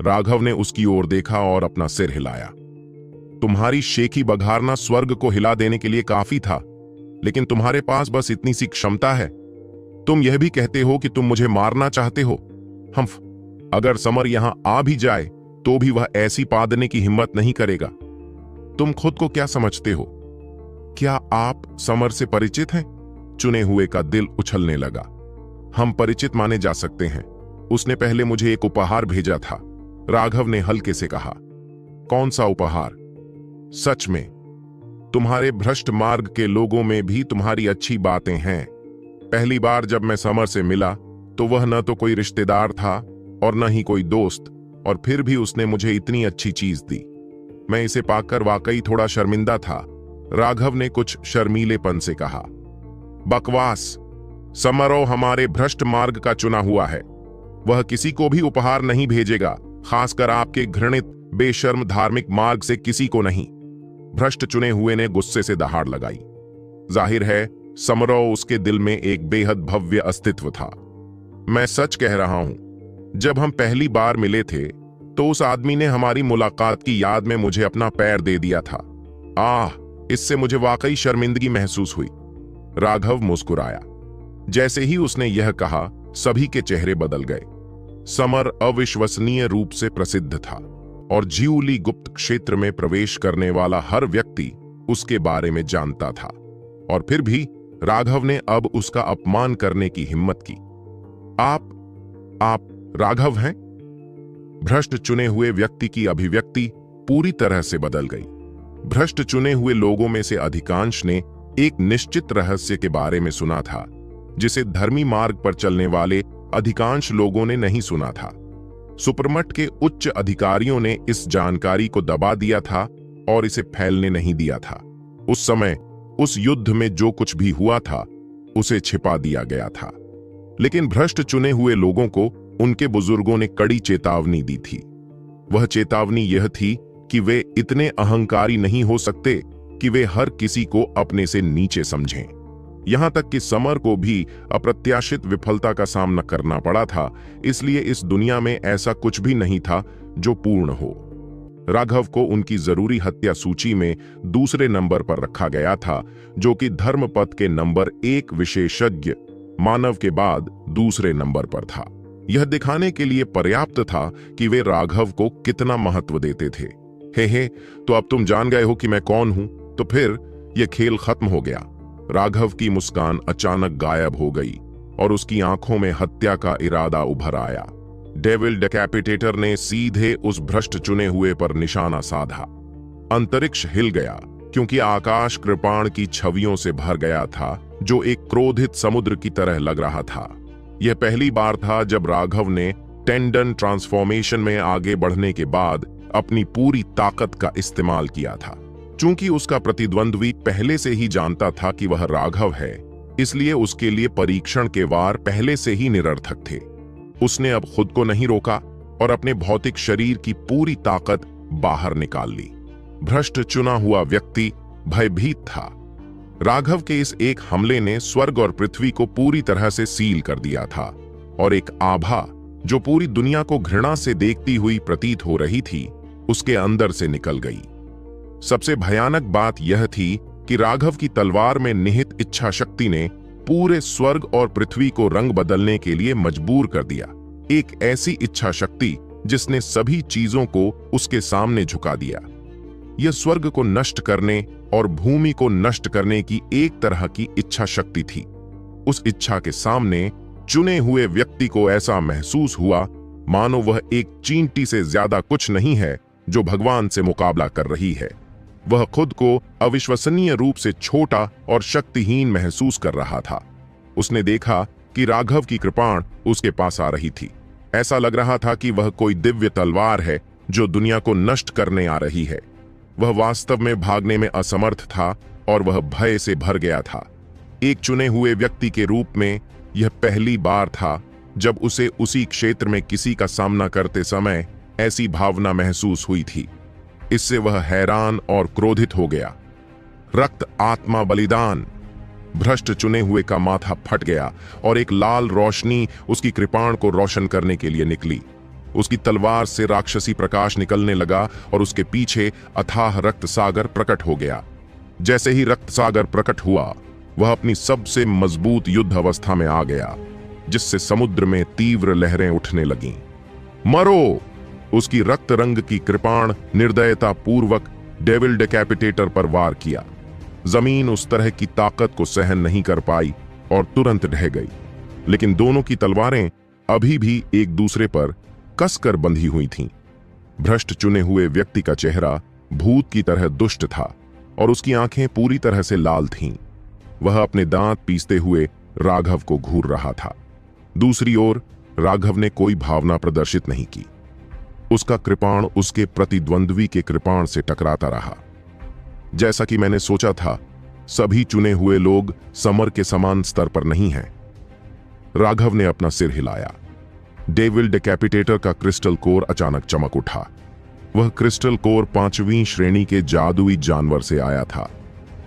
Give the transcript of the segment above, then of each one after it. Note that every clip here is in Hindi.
राघव ने उसकी ओर देखा और अपना सिर हिलाया। तुम्हारी शेखी बघारना स्वर्ग को हिला देने के लिए काफी था, लेकिन तुम्हारे पास बस इतनी सी क्षमता है। तुम यह भी कहते हो कि तुम मुझे मारना चाहते हो। अगर समर यहां आ भी जाए तो भी वह ऐसी पादने की हिम्मत नहीं करेगा। तुम खुद को क्या समझते हो? क्या आप समर से परिचित हैं? चुने हुए का दिल उछलने लगा। हम परिचित माने जा सकते हैं। उसने पहले मुझे एक उपहार भेजा था, राघव ने हल्के से कहा। कौन सा उपहार? सच में, तुम्हारे भ्रष्ट मार्ग के लोगों में भी तुम्हारी अच्छी बातें हैं। पहली बार जब मैं समर से मिला तो वह न तो कोई रिश्तेदार था और न ही कोई दोस्त, और फिर भी उसने मुझे इतनी अच्छी चीज दी। मैं इसे पाकर वाकई थोड़ा शर्मिंदा था, राघव ने कुछ शर्मीलेपन से कहा। बकवास। समरो हमारे भ्रष्ट मार्ग का चुना हुआ है। वह किसी को भी उपहार नहीं भेजेगा, खासकर आपके घृणित बेशर्म धार्मिक मार्ग से किसी को नहीं। भ्रष्ट चुने हुए ने गुस्से से दहाड़ लगाई। जाहिर है समरो उसके दिल में एक बेहद भव्य अस्तित्व था। मैं सच कह रहा हूं, जब हम पहली बार मिले थे तो उस आदमी ने हमारी मुलाकात की याद में मुझे अपना पैर दे दिया था। इससे मुझे वाकई शर्मिंदगी महसूस हुई। राघव मुस्कुराया। जैसे ही उसने यह कहा, सभी के चेहरे बदल गए। समर अविश्वसनीय रूप से प्रसिद्ध था और ज्यूली गुप्त क्षेत्र में प्रवेश करने वाला हर व्यक्ति उसके बारे में जानता था, और फिर भी राघव ने अब उसका अपमान करने की हिम्मत की। आप राघव हैं? भ्रष्ट चुने हुए व्यक्ति की अभिव्यक्ति पूरी तरह से बदल गई। भ्रष्ट चुने हुए लोगों में से अधिकांश ने एक निश्चित रहस्य के बारे में सुना था, जिसे धर्मी मार्ग पर चलने वाले अधिकांश लोगों ने नहीं सुना था। सुपरमट के उच्च अधिकारियों ने इस जानकारी को दबा दिया था और इसे फैलने नहीं दिया था। उस समय उस युद्ध में जो कुछ भी हुआ था उसे छिपा दिया गया था, लेकिन भ्रष्ट चुने हुए लोगों को उनके बुजुर्गों ने कड़ी चेतावनी दी थी। वह चेतावनी यह थी कि वे इतने अहंकारी नहीं हो सकते कि वे हर किसी को अपने से नीचे समझें। यहां तक कि समर को भी अप्रत्याशित विफलता का सामना करना पड़ा था, इसलिए इस दुनिया में ऐसा कुछ भी नहीं था जो पूर्ण हो। राघव को उनकी जरूरी हत्या सूची में दूसरे नंबर पर रखा गया था, जो कि धर्मपथ के नंबर 1 विशेषज्ञ मानव के बाद दूसरे नंबर पर था। यह दिखाने के लिए पर्याप्त था कि वे राघव को कितना महत्व देते थे। हे, तो अब तुम जान गए हो कि मैं कौन हूं, तो फिर यह खेल खत्म हो गया। राघव की मुस्कान अचानक गायब हो गई और उसकी आंखों में हत्या का इरादा उभर आया। डेविल डेकैपिटेटर ने सीधे उस भ्रष्ट चुने हुए पर निशाना साधा। अंतरिक्ष हिल गया, क्योंकि आकाश कृपाण की छवियों से भर गया था, जो एक क्रोधित समुद्र की तरह लग रहा था। यह पहली बार था जब राघव ने टेंडन ट्रांसफॉर्मेशन में आगे बढ़ने के बाद अपनी पूरी ताकत का इस्तेमाल किया था। चूंकि उसका प्रतिद्वंद्वी पहले से ही जानता था कि वह राघव है, इसलिए उसके लिए परीक्षण के वार पहले से ही निरर्थक थे। उसने अब खुद को नहीं रोका और अपने भौतिक शरीर की पूरी ताकत बाहर निकाल ली। भ्रष्ट चुना हुआ व्यक्ति भयभीत था। राघव के इस एक हमले ने स्वर्ग और पृथ्वी को पूरी तरह से सील कर दिया था, और एक आभा जो पूरी दुनिया को घृणा से देखती हुई प्रतीत हो रही थी, उसके अंदर से निकल गई। सबसे भयानक बात यह थी कि राघव की तलवार में निहित इच्छा शक्ति ने पूरे स्वर्ग और पृथ्वी को रंग बदलने के लिए मजबूर कर दिया। एक ऐसी इच्छा शक्ति जिसने सभी चीजों को उसके सामने झुका दिया। यह स्वर्ग को नष्ट करने और भूमि को नष्ट करने की एक तरह की इच्छा शक्ति थी। उस इच्छा के सामने चुने हुए व्यक्ति को ऐसा महसूस हुआ मानो वह एक चींटी से ज्यादा कुछ नहीं है जो भगवान से मुकाबला कर रही है। वह खुद को अविश्वसनीय रूप से छोटा और शक्तिहीन महसूस कर रहा था। उसने देखा कि राघव की कृपाण उसके पास आ रही थी। ऐसा लग रहा था कि वह कोई दिव्य तलवार है जो दुनिया को नष्ट करने आ रही है। वह वास्तव में भागने में असमर्थ था और वह भय से भर गया था। एक चुने हुए व्यक्ति के रूप में यह पहली बार था जब उसे उसी क्षेत्र में किसी का सामना करते समय ऐसी भावना महसूस हुई थी। इससे वह हैरान और क्रोधित हो गया। रक्त आत्मा बलिदान। भ्रष्ट चुने हुए का माथा फट गया और एक लाल रोशनी उसकी कृपाण को रोशन करने के लिए निकली। उसकी तलवार से राक्षसी प्रकाश निकलने लगा और उसके पीछे अथाह रक्त सागर प्रकट हो गया। जैसे ही रक्त सागर प्रकट हुआ, वह अपनी सबसे मजबूत युद्ध अवस्था में आ गया, जिससे समुद्र में तीव्र लहरें उठने लगीं। मरो! उसकी रक्त रंग की कृपाण निर्दयता पूर्वक डेविल डेकैपिटेटर पर वार किया। जमीन उस तरह की ताकत को सहन नहीं कर पाई और तुरंत ढह गई, लेकिन दोनों की तलवारें अभी भी एक दूसरे पर कसकर बंधी हुई थीं। भ्रष्ट चुने हुए व्यक्ति का चेहरा भूत की तरह दुष्ट था और उसकी आंखें पूरी तरह से लाल थीं। वह अपने दांत पीसते हुए राघव को घूर रहा था। दूसरी ओर राघव ने कोई भावना प्रदर्शित नहीं की। उसका कृपाण उसके प्रतिद्वंद्वी के कृपाण से टकराता रहा। जैसा कि मैंने सोचा था, सभी चुने हुए लोग समर के समान स्तर पर नहीं हैं। राघव ने अपना सिर हिलाया। डेविल डेकैपिटेटर का क्रिस्टल कोर अचानक चमक उठा। वह क्रिस्टल कोर 5वीं श्रेणी के जादुई जानवर से आया था।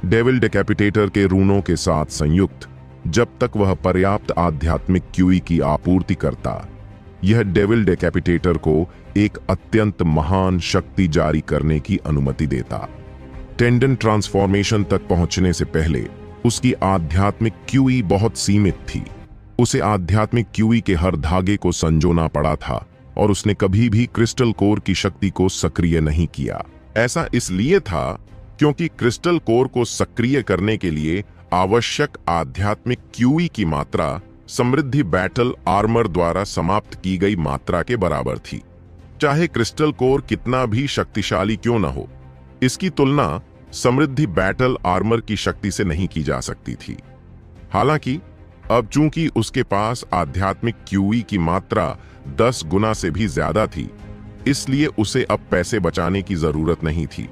डेविल डेकैपिटेटर के रूनों के साथ संयुक्त, जब तक वह पर्याप्त आध्यात्मिक क्यूई की आपूर्ति करता, यह डेविल डेकैपिटेटर को एक अत्यंत महान शक्ति जारी करने की अनुमति देता। टेंडन ट्रांसफॉर्मेशन तक पहुंचने से पहले उसकी आध्यात्मिक क्यूई बहुत सीमित थी। उसे आध्यात्मिक क्यूई के हर धागे को संजोना पड़ा था और उसने कभी भी क्रिस्टल कोर की शक्ति को सक्रिय नहीं किया। ऐसा इसलिए था क्योंकि क्रिस्टल कोर को सक्रिय करने के लिए आवश्यक आध्यात्मिक क्यूई की मात्रा समृद्धि बैटल आर्मर द्वारा समाप्त की गई मात्रा के बराबर थी। चाहे क्रिस्टल कोर कितना भी शक्तिशाली क्यों न हो, इसकी तुलना समृद्धि बैटल आर्मर की शक्ति से नहीं की जा सकती थी। हालांकि अब चूंकि उसके पास आध्यात्मिक क्यूई की मात्रा 10 गुना से भी ज्यादा थी, इसलिए उसे अब पैसे बचाने की जरूरत नहीं थी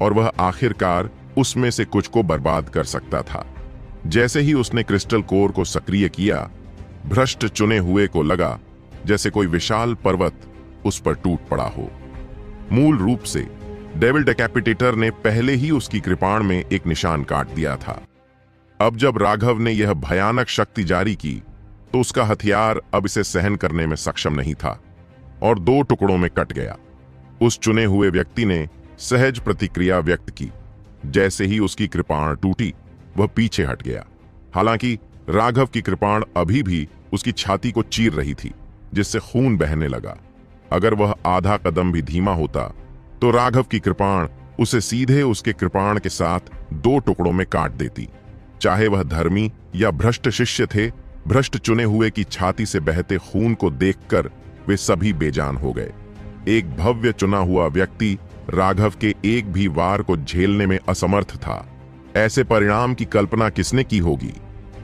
और वह आखिरकार उसमें से कुछ को बर्बाद कर सकता था। जैसे ही उसने क्रिस्टल कोर को सक्रिय किया, भ्रष्ट चुने हुए को लगा जैसे कोई विशाल पर्वत उस पर टूट पड़ा हो। मूल रूप से डेविल डेकैपिटेटर ने पहले ही उसकी कृपाण में एक निशान काट दिया था। अब जब राघव ने यह भयानक शक्ति जारी की, तो उसका हथियार अब इसे सहन करने में सक्षम नहीं था और 2 टुकड़ों में कट गया। उस चुने हुए व्यक्ति ने सहज प्रतिक्रिया व्यक्त की। जैसे ही उसकी कृपाण टूटी, वह पीछे हट गया। हालांकि राघव की कृपाण अभी भी उसकी छाती को चीर रही थी, जिससे खून बहने लगा। अगर वह आधा कदम भी धीमा होता, तो राघव की कृपाण उसे सीधे उसके कृपाण के साथ 2 टुकड़ों में काट देती। चाहे वह धर्मी या भ्रष्ट शिष्य थे, भ्रष्ट चुने हुए की छाती से बहते खून को देखकर वे सभी बेजान हो गए। एक भव्य चुना हुआ व्यक्ति राघव के एक भी वार को झेलने में असमर्थ था। ऐसे परिणाम की कल्पना किसने की होगी?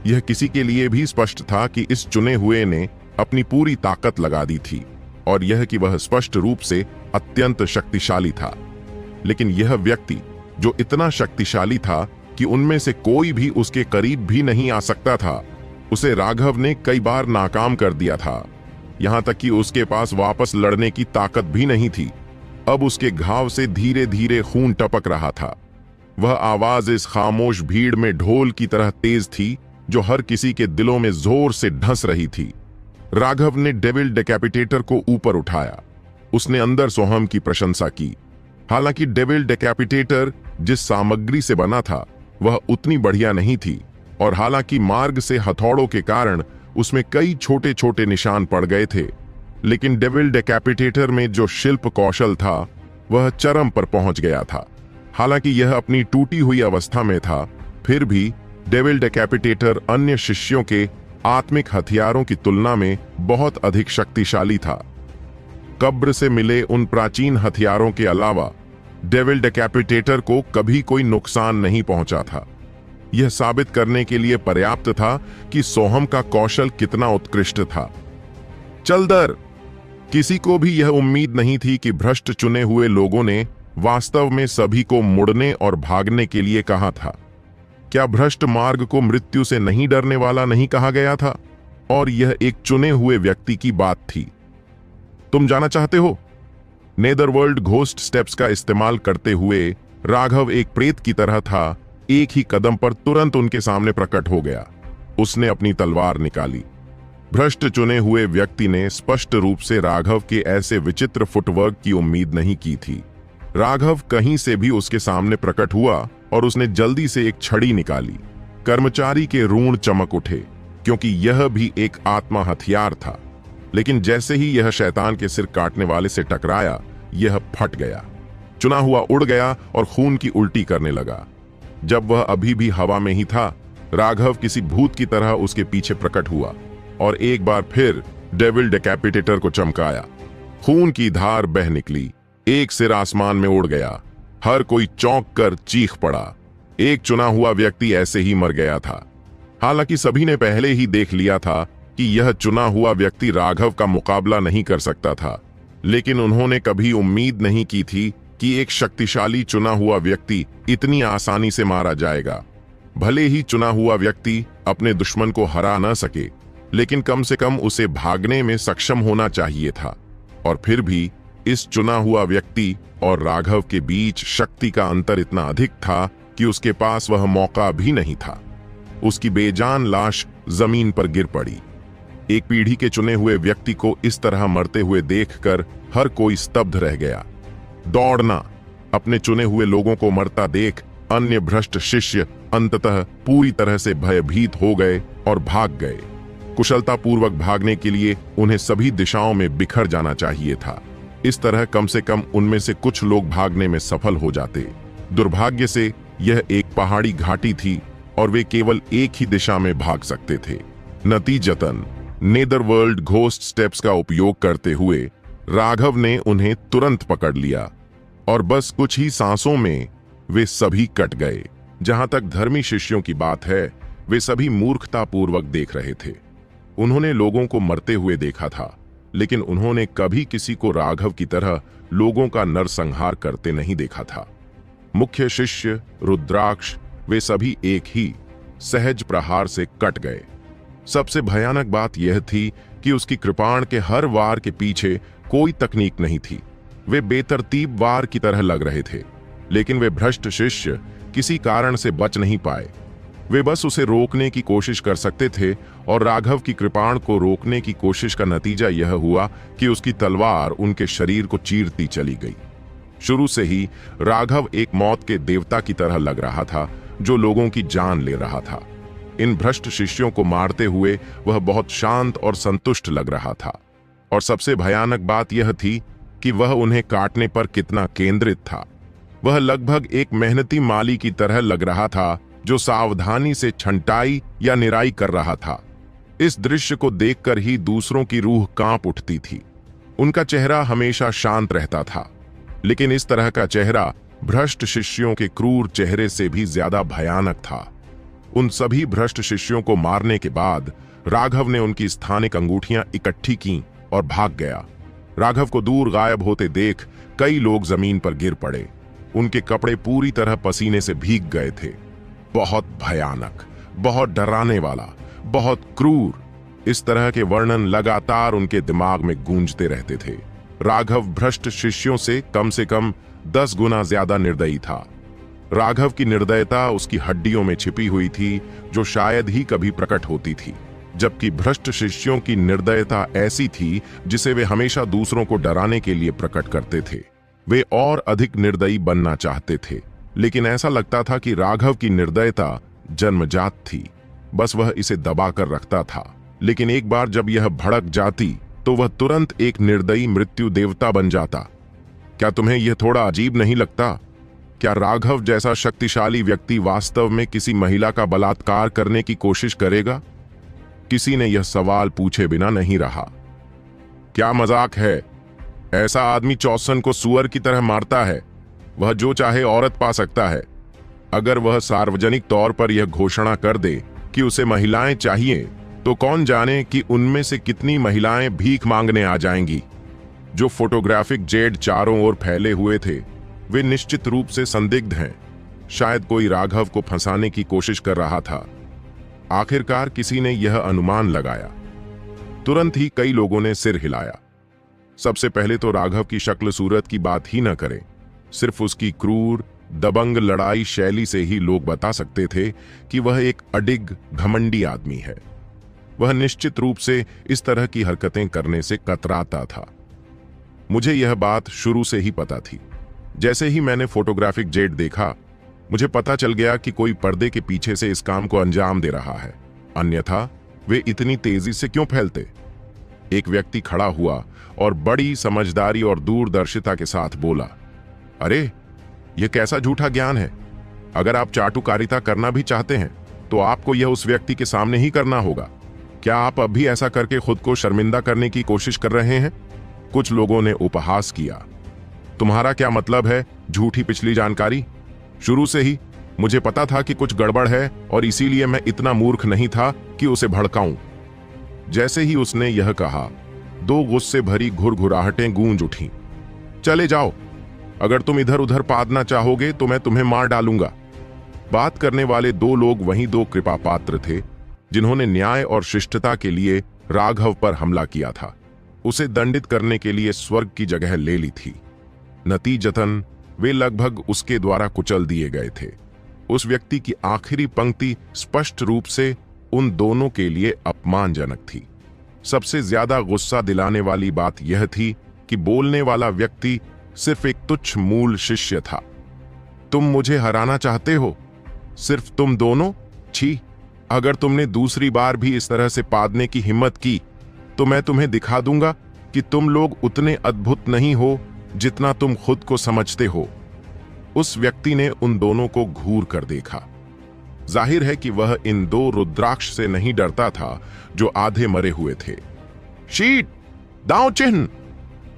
यह किसी के लिए भी स्पष्ट था कि इस चुने हुए ने अपनी पूरी ताकत लगा दी थी और यह कि वह स्पष्ट रूप से अत्यंत शक्तिशाली था। लेकिन यह व्यक्ति जो इतना शक्तिशाली था कि उनमें से कोई भी उसके करीब भी नहीं आ सकता था, उसे राघव ने कई बार नाकाम कर दिया था। यहां तक कि उसके पास वापस लड़ने की ताकत भी नहीं थी। अब उसके घाव से धीरे धीरे खून टपक रहा था। वह आवाज इस खामोश भीड़ में ढोल की तरह तेज थी, जो हर किसी के दिलों में जोर से ढस रही थी। राघव ने डेविल डेकैपिटेटर को ऊपर उठाया। उसने अंदर सोहम की प्रशंसा की। हालांकि डेविल डेकैपिटेटर जिस सामग्री से बना था, वह उतनी बढ़िया नहीं थी और हालांकि मार्ग से हथौड़ों के कारण उसमें कई छोटे छोटे निशान पड़ गए थे, लेकिन डेविल डेकैपिटेटर में जो शिल्प कौशल था, वह चरम पर पहुंच गया था। हालांकि यह अपनी टूटी हुई अवस्था में था, फिर भी डेविल डेकैपिटेटर अन्य शिष्यों के आत्मिक हथियारों की तुलना में बहुत अधिक शक्तिशाली था। कब्र से मिले उन प्राचीन हथियारों के अलावा डेविल डेकैपिटेटर को कभी कोई नुकसान नहीं पहुंचा था। यह साबित करने के लिए पर्याप्त था कि सोहम का कौशल कितना उत्कृष्ट था। चलदर, किसी को भी यह उम्मीद नहीं थी कि भ्रष्ट चुने हुए लोगों ने वास्तव में सभी को मुड़ने और भागने के लिए कहा था। क्या भ्रष्ट मार्ग को मृत्यु से नहीं डरने वाला नहीं कहा गया था? और यह एक चुने हुए व्यक्ति की बात थी। तुम जाना चाहते हो? नेदरवर्ल्ड घोस्ट स्टेप्स का इस्तेमाल करते हुए राघव एक प्रेत की तरह था। एक ही कदम पर तुरंत उनके सामने प्रकट हो गया। उसने अपनी तलवार निकाली। भ्रष्ट चुने हुए व्यक्ति ने स्पष्ट रूप से राघव के ऐसे विचित्र फुटवर्क की उम्मीद नहीं की थी। राघव कहीं से भी उसके सामने प्रकट हुआ और उसने जल्दी से एक छड़ी निकाली। कर्मचारी के रूण चमक उठे, क्योंकि यह भी एक आत्मा हथियार था। लेकिन जैसे ही यह शैतान के सिर काटने वाले से टकराया, यह फट गया। चुना हुआ उड़ गया और खून की उल्टी करने लगा। जब वह अभी भी हवा में ही था, राघव किसी भूत की तरह उसके पीछे प्रकट हुआ और एक बार फिर डेविल डेकैपिटेटर को चमकाया। खून की धार बह निकली, एक सिर आसमान में उड़ गया। हर कोई चौंक कर चीख पड़ा। एक चुना हुआ व्यक्ति ऐसे ही मर गया था। हालांकि सभी ने पहले ही देख लिया था कि यह चुना हुआ व्यक्ति राघव का मुकाबला नहीं कर सकता था, लेकिन उन्होंने कभी उम्मीद नहीं की थी कि एक शक्तिशाली चुना हुआ व्यक्ति इतनी आसानी से मारा जाएगा। भले ही चुना हुआ व्यक्ति अपने दुश्मन को हरा न सके, लेकिन कम से कम उसे भागने में सक्षम होना चाहिए था। और फिर भी इस चुना हुआ व्यक्ति और राघव के बीच शक्ति का अंतर इतना अधिक था कि उसके पास वह मौका भी नहीं था। उसकी बेजान लाश जमीन पर गिर पड़ी। एक पीढ़ी के चुने हुए व्यक्ति को इस तरह मरते हुए देखकर हर कोई स्तब्ध रह गया। दौड़ना, अपने चुने हुए लोगों को मरता देख अन्य भ्रष्ट शिष्य अंततः पूरी तरह से भयभीत हो गए और भाग गए। कुशलतापूर्वक भागने के लिए उन्हें सभी दिशाओं में बिखर जाना चाहिए था। इस तरह कम से कम उनमें से कुछ लोग भागने में सफल हो जाते। दुर्भाग्य से यह एक पहाड़ी घाटी थी और वे केवल एक ही दिशा में भाग सकते थे। नतीजतन नेदरवर्ल्ड घोस्ट स्टेप्स का उपयोग करते हुए राघव ने उन्हें तुरंत पकड़ लिया और बस कुछ ही सांसों में वे सभी कट गए। जहां तक धर्मी शिष्यों की बात है, वे सभी मूर्खतापूर्वक देख रहे थे। उन्होंने लोगों को मरते हुए देखा था, लेकिन उन्होंने कभी किसी को राघव की तरह लोगों का नरसंहार करते नहीं देखा था। मुख्य शिष्य रुद्राक्ष, वे सभी एक ही सहज प्रहार से कट गए। सबसे भयानक बात यह थी कि उसकी कृपाण के हर वार के पीछे कोई तकनीक नहीं थी। वे बेतरतीब वार की तरह लग रहे थे, लेकिन वे भ्रष्ट शिष्य किसी कारण से बच नहीं पाए। वे बस उसे रोकने की कोशिश कर सकते थे और राघव की कृपाण को रोकने की कोशिश का नतीजा यह हुआ कि उसकी तलवार उनके शरीर को चीरती चली गई। शुरू से ही राघव एक मौत के देवता की तरह लग रहा था, जो लोगों की जान ले रहा था। इन भ्रष्ट शिष्यों को मारते हुए वह बहुत शांत और संतुष्ट लग रहा था। और सबसे भयानक बात यह थी कि वह उन्हें काटने पर कितना केंद्रित था। वह लगभग एक मेहनती माली की तरह लग रहा था, जो सावधानी से छंटाई या निराई कर रहा था। इस दृश्य को देखकर ही दूसरों की रूह कांप उठती थी। उनका चेहरा हमेशा शांत रहता था, लेकिन इस तरह का चेहरा भ्रष्ट शिष्यों के क्रूर चेहरे से भी ज्यादा भयानक था। उन सभी भ्रष्ट शिष्यों को मारने के बाद राघव ने उनकी स्थानिक अंगूठियां इकट्ठी की और भाग गया। राघव को दूर गायब होते देख कई लोग जमीन पर गिर पड़े। उनके कपड़े पूरी तरह पसीने से भीग गए थे। बहुत भयानक, बहुत डराने वाला, बहुत क्रूर, इस तरह के वर्णन लगातार उनके दिमाग में गूंजते रहते थे। राघव भ्रष्ट शिष्यों से कम 10 गुना ज्यादा निर्दयी था। राघव की निर्दयता उसकी हड्डियों में छिपी हुई थी, जो शायद ही कभी प्रकट होती थी, जबकि भ्रष्ट शिष्यों की निर्दयता ऐसी थी जिसे वे हमेशा दूसरों को डराने के लिए प्रकट करते थे। वे और अधिक निर्दयी बनना चाहते थे, लेकिन ऐसा लगता था कि राघव की निर्दयता जन्मजात थी, बस वह इसे दबाकर रखता था। लेकिन एक बार जब यह भड़क जाती तो वह तुरंत एक निर्दयी मृत्यु देवता बन जाता। क्या तुम्हें यह थोड़ा अजीब नहीं लगता? क्या राघव जैसा शक्तिशाली व्यक्ति वास्तव में किसी महिला का बलात्कार करने की कोशिश करेगा? किसी ने यह सवाल पूछे बिना नहीं रहा। क्या मजाक है? ऐसा आदमी चौसन को सुअर की तरह मारता है। वह जो चाहे औरत पा सकता है। अगर वह सार्वजनिक तौर पर यह घोषणा कर दे कि उसे महिलाएं चाहिए, तो कौन जाने कि उनमें से कितनी महिलाएं भीख मांगने आ जाएंगी। जो फोटोग्राफिक जेड चारों ओर फैले हुए थे, वे निश्चित रूप से संदिग्ध हैं। शायद कोई राघव को फंसाने की कोशिश कर रहा था। आखिरकार किसी ने यह अनुमान लगाया। तुरंत ही कई लोगों ने सिर हिलाया। सबसे पहले तो राघव की शक्ल सूरत की बात ही न करें, सिर्फ उसकी क्रूर दबंग लड़ाई शैली से ही लोग बता सकते थे कि वह एक अडिग घमंडी आदमी है। वह निश्चित रूप से इस तरह की हरकतें करने से कतराता था। मुझे यह बात शुरू से ही पता थी। जैसे ही मैंने फोटोग्राफिक जेट देखा, मुझे पता चल गया कि कोई पर्दे के पीछे से इस काम को अंजाम दे रहा है, अन्यथा वे इतनी तेजी से क्यों फैलते। एक व्यक्ति खड़ा हुआ और बड़ी समझदारी और दूरदर्शिता के साथ बोला, अरे यह कैसा झूठा ज्ञान है। अगर आप चाटुकारिता करना भी चाहते हैं तो आपको यह उस व्यक्ति के सामने ही करना होगा। क्या आप अब भी ऐसा करके खुद को शर्मिंदा करने की कोशिश कर रहे हैं? कुछ लोगों ने उपहास किया, तुम्हारा क्या मतलब है झूठी पिछली जानकारी? शुरू से ही मुझे पता था कि कुछ गड़बड़ है और इसीलिए मैं इतना मूर्ख नहीं था कि उसे भड़काऊं। जैसे ही उसने यह कहा, दो गुस्से भरी घुरघुराहटें गूंज उठीं। चले जाओ, अगर तुम इधर उधर पादना चाहोगे तो मैं तुम्हें मार डालूंगा। बात करने वाले दो लोग वही दो कृपा पात्र थे जिन्होंने न्याय और शिष्टता के लिए राघव पर हमला किया था, उसे दंडित करने के लिए स्वर्ग की जगह ले ली थी। नतीजतन वे लगभग उसके द्वारा कुचल दिए गए थे। उस व्यक्ति की आखिरी पंक्ति स्पष्ट रूप से उन दोनों के लिए अपमानजनक थी। सबसे ज्यादा गुस्सा दिलाने वाली बात यह थी कि बोलने वाला व्यक्ति सिर्फ एक तुच्छ मूल शिष्य था। तुम मुझे हराना चाहते हो? सिर्फ तुम दोनों? छी! अगर तुमने दूसरी बार भी इस तरह से पादने की हिम्मत की तो मैं तुम्हें दिखा दूंगा कि तुम लोग उतने अद्भुत नहीं हो जितना तुम खुद को समझते हो। उस व्यक्ति ने उन दोनों को घूर कर देखा। जाहिर है कि वह इन दो रुद्राक्ष से नहीं डरता था जो आधे मरे हुए थे। शीट! दांव चिन्ह!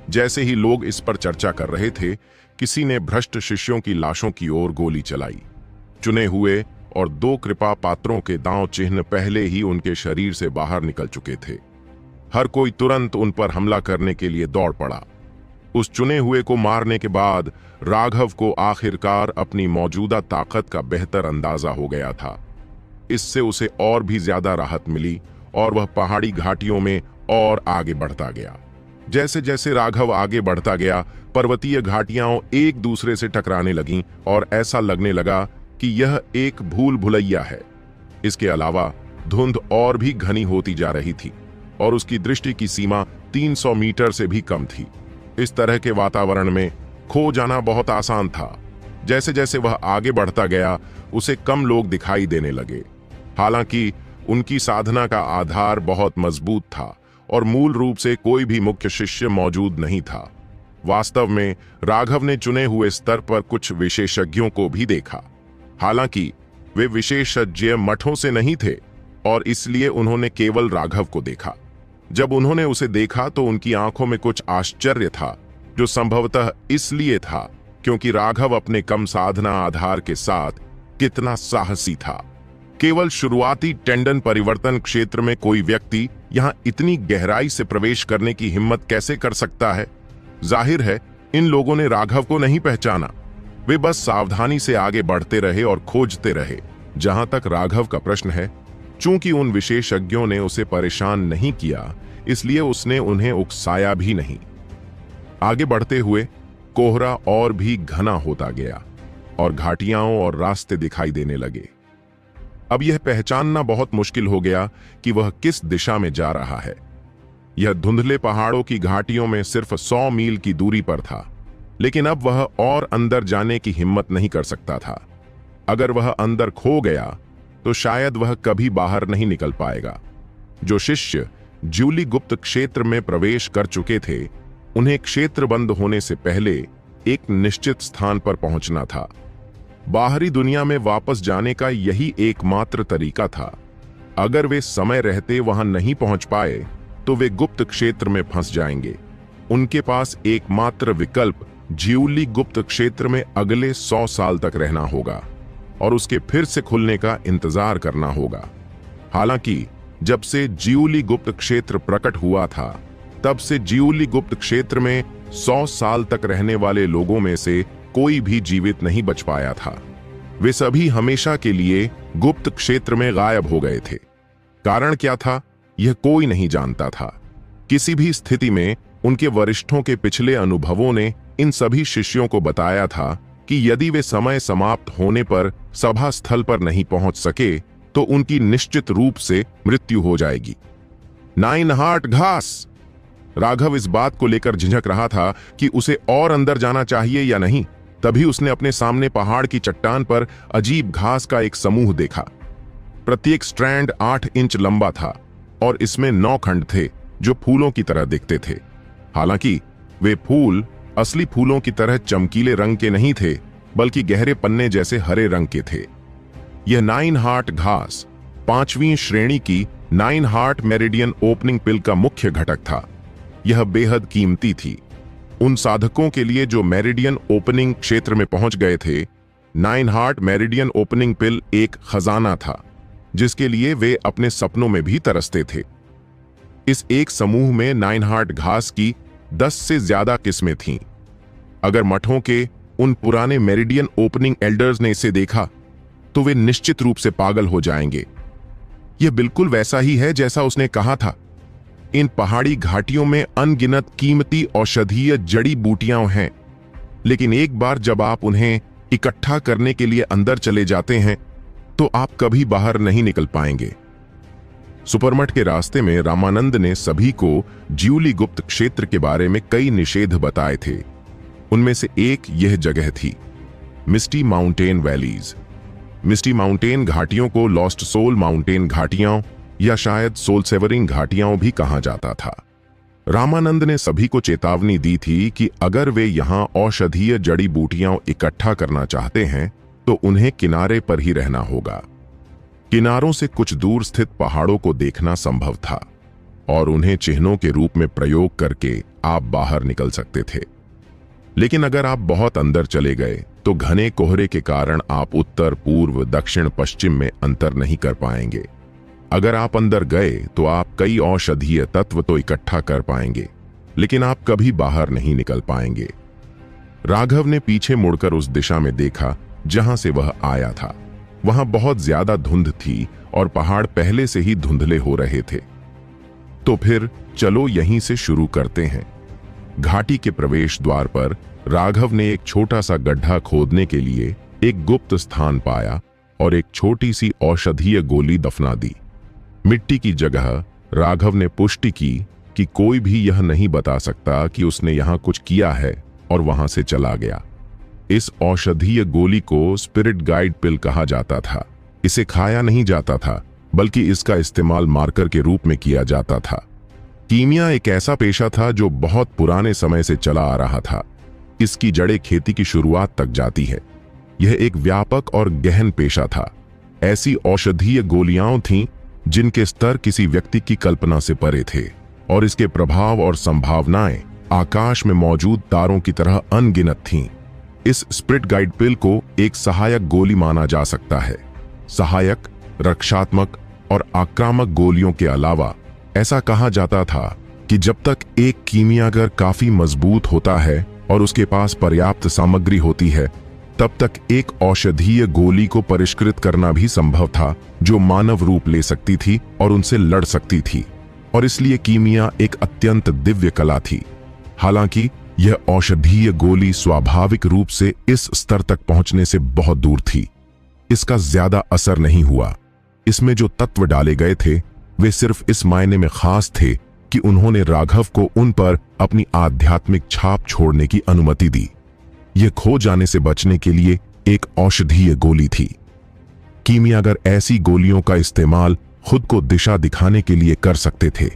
जैसे ही लोग इस पर चर्चा कर रहे थे, किसी ने भ्रष्ट शिष्यों की लाशों की ओर गोली चलाई। चुने हुए और दो कृपा पात्रों के दांव चिन्ह पहले ही उनके शरीर से बाहर निकल चुके थे। हर कोई तुरंत उन पर हमला करने के लिए दौड़ पड़ा। उस चुने हुए को मारने के बाद राघव को आखिरकार अपनी मौजूदा ताकत का बेहतर अंदाजा हो गया था। इससे उसे और भी ज्यादा राहत मिली और वह पहाड़ी घाटियों में और आगे बढ़ता गया। जैसे जैसे राघव आगे बढ़ता गया, पर्वतीय घाटियां एक दूसरे से टकराने लगीं और ऐसा लगने लगा कि यह एक भूल भुलैया है। इसके अलावा धुंध और भी घनी होती जा रही थी और उसकी दृष्टि की सीमा 300 मीटर से भी कम थी। इस तरह के वातावरण में खो जाना बहुत आसान था। जैसे जैसे वह आगे बढ़ता गया, उसे कम लोग दिखाई देने लगे। हालांकि उनकी साधना का आधार बहुत मजबूत था और मूल रूप से कोई भी मुख्य शिष्य मौजूद नहीं था। वास्तव में राघव ने चुने हुए स्तर पर कुछ विशेषज्ञों को भी देखा। हालांकि वे विशेषज्ञ मठों से नहीं थे और इसलिए उन्होंने केवल राघव को देखा। जब उन्होंने उसे देखा तो उनकी आंखों में कुछ आश्चर्य था, जो संभवतः इसलिए था क्योंकि राघव अपने कम साधना आधार के साथ कितना साहसी था। केवल शुरुआती टेंडन परिवर्तन क्षेत्र में कोई व्यक्ति यहां इतनी गहराई से प्रवेश करने की हिम्मत कैसे कर सकता है? जाहिर है इन लोगों ने राघव को नहीं पहचाना। वे बस सावधानी से आगे बढ़ते रहे और खोजते रहे। जहां तक राघव का प्रश्न है, चूंकि उन विशेषज्ञों ने उसे परेशान नहीं किया, इसलिए उसने उन्हें उकसाया भी नहीं। आगे बढ़ते हुए कोहरा और भी घना होता गया और घाटियां और रास्ते दिखाई देने लगे। अब यह पहचानना बहुत मुश्किल हो गया कि वह किस दिशा में जा रहा है। यह धुंधले पहाड़ों की घाटियों में सिर्फ 100 मील की दूरी पर था, लेकिन अब वह और अंदर जाने की हिम्मत नहीं कर सकता था। अगर वह अंदर खो गया तो शायद वह कभी बाहर नहीं निकल पाएगा। जो शिष्य ज्यूली गुप्त क्षेत्र में प्रवेश कर चुके थे, उन्हें क्षेत्र बंद होने से पहले एक निश्चित स्थान पर पहुंचना था। बाहरी दुनिया में वापस जाने का यही एकमात्र तरीका था। अगर वे समय रहते वहां नहीं पहुंच पाए तो वे गुप्त क्षेत्र में फंस जाएंगे। उनके पास एकमात्र विकल्प ज्यूली गुप्त क्षेत्र में अगले 100 साल तक रहना होगा और उसके फिर से खुलने का इंतजार करना होगा। हालांकि जब से ज्यूली गुप्त क्षेत्र प्रकट हुआ था, तब से ज्यूली गुप्त क्षेत्र में 100 साल तक रहने वाले लोगों में से कोई भी जीवित नहीं बच पाया था। वे सभी हमेशा के लिए गुप्त क्षेत्र में गायब हो गए थे। कारण क्या था, यह कोई नहीं जानता था। किसी भी स्थिति में उनके वरिष्ठों के पिछले अनुभवों ने इन सभी शिष्यों को बताया था कि यदि वे समय समाप्त होने पर सभा स्थल पर नहीं पहुंच सके तो उनकी निश्चित रूप से मृत्यु हो जाएगी। नाइन हार्ट घास। राघव इस बात को लेकर झिझक रहा था कि उसे और अंदर जाना चाहिए या नहीं। तभी उसने अपने सामने पहाड़ की चट्टान पर अजीब घास का एक समूह देखा। प्रत्येक स्ट्रैंड 8 इंच लंबा था और इसमें 9 खंड थे जो फूलों की तरह दिखते थे। हालांकि वे फूल असली फूलों की तरह चमकीले रंग के नहीं थे, बल्कि गहरे पन्ने जैसे हरे रंग के थे। यह नाइन हार्ट घास 5वीं श्रेणी की नाइन हार्ट मेरिडियन ओपनिंग पिल का मुख्य घटक था। यह बेहद कीमती थी। उन साधकों के लिए जो मेरिडियन ओपनिंग क्षेत्र में पहुंच गए थे, नाइन हार्ट मेरिडियन ओपनिंग पिल एक खजाना था जिसके लिए वे अपने सपनों में भी तरसते थे। इस एक समूह में नाइन हार्ट घास की 10 से ज्यादा किस्में थीं। अगर मठों के उन पुराने मेरिडियन ओपनिंग एल्डर्स ने इसे देखा तो वे निश्चित रूप से पागल हो जाएंगे। यह बिल्कुल वैसा ही है जैसा उसने कहा था। इन पहाड़ी घाटियों में अनगिनत कीमती औषधीय जड़ी बूटियां हैं, लेकिन एक बार जब आप उन्हें इकट्ठा करने के लिए अंदर चले जाते हैं तो आप कभी बाहर नहीं निकल पाएंगे। सुपरमठ के रास्ते में रामानंद ने सभी को ज्यूली गुप्त क्षेत्र के बारे में कई निषेध बताए थे। उनमें से एक यह जगह थी, मिस्टी माउंटेन वैलीज। मिस्टी माउंटेन घाटियों को लॉस्ट सोल माउंटेन घाटियां या शायद सोल सेवरिंग घाटियां भी कहा जाता था। रामानंद ने सभी को चेतावनी दी थी कि अगर वे यहां औषधीय जड़ी बूटियां इकट्ठा करना चाहते हैं तो उन्हें किनारे पर ही रहना होगा। किनारों से कुछ दूर स्थित पहाड़ों को देखना संभव था और उन्हें चिन्हों के रूप में प्रयोग करके आप बाहर निकल सकते थे। लेकिन अगर आप बहुत अंदर चले गए तो घने कोहरे के कारण आप उत्तर, पूर्व, दक्षिण, पश्चिम में अंतर नहीं कर पाएंगे। अगर आप अंदर गए तो आप कई औषधीय तत्व तो इकट्ठा कर पाएंगे, लेकिन आप कभी बाहर नहीं निकल पाएंगे। राघव ने पीछे मुड़कर उस दिशा में देखा जहां से वह आया था। वहां बहुत ज्यादा धुंध थी और पहाड़ पहले से ही धुंधले हो रहे थे। तो फिर चलो यहीं से शुरू करते हैं। घाटी के प्रवेश द्वार पर राघव ने एक छोटा सा गड्ढा खोदने के लिए एक गुप्त स्थान पाया और एक छोटी सी औषधीय गोली दफना दी। मिट्टी की जगह राघव ने पुष्टि की कि कोई भी यह नहीं बता सकता कि उसने यहां कुछ किया है, और वहां से चला गया। इस औषधीय गोली को स्पिरिट गाइड पिल कहा जाता था। इसे खाया नहीं जाता था, बल्कि इसका इस्तेमाल मार्कर के रूप में किया जाता था। कीमिया एक ऐसा पेशा था जो बहुत पुराने समय से चला आ रहा था। इसकी जड़ें खेती की शुरुआत तक जाती है। यह एक व्यापक और गहन पेशा था। ऐसी औषधीय गोलियां थीं जिनके स्तर किसी व्यक्ति की कल्पना से परे थे, और इसके प्रभाव और संभावनाएं आकाश में मौजूद तारों की तरह अनगिनत थीं। इस स्पिरिट गाइड पिल को एक सहायक गोली माना जा सकता है। सहायक, रक्षात्मक और आक्रामक गोलियों के अलावा ऐसा कहा जाता था कि जब तक एक कीमियागर काफी मजबूत होता है और उसके पास पर्याप्त सामग्री होती है, तब तक एक औषधीय गोली को परिष्कृत करना भी संभव था जो मानव रूप ले सकती थी और उनसे लड़ सकती थी। और इसलिए कीमिया एक अत्यंत दिव्य कला थी। हालांकि यह औषधीय गोली स्वाभाविक रूप से इस स्तर तक पहुंचने से बहुत दूर थी। इसका ज्यादा असर नहीं हुआ। इसमें जो तत्व डाले गए थे वे सिर्फ इस मायने में खास थे कि उन्होंने राघव को उन पर अपनी आध्यात्मिक छाप छोड़ने की अनुमति दी। यह खो जाने से बचने के लिए एक औषधीय गोली थी। कीमियागर ऐसी गोलियों का इस्तेमाल खुद को दिशा दिखाने के लिए कर सकते थे।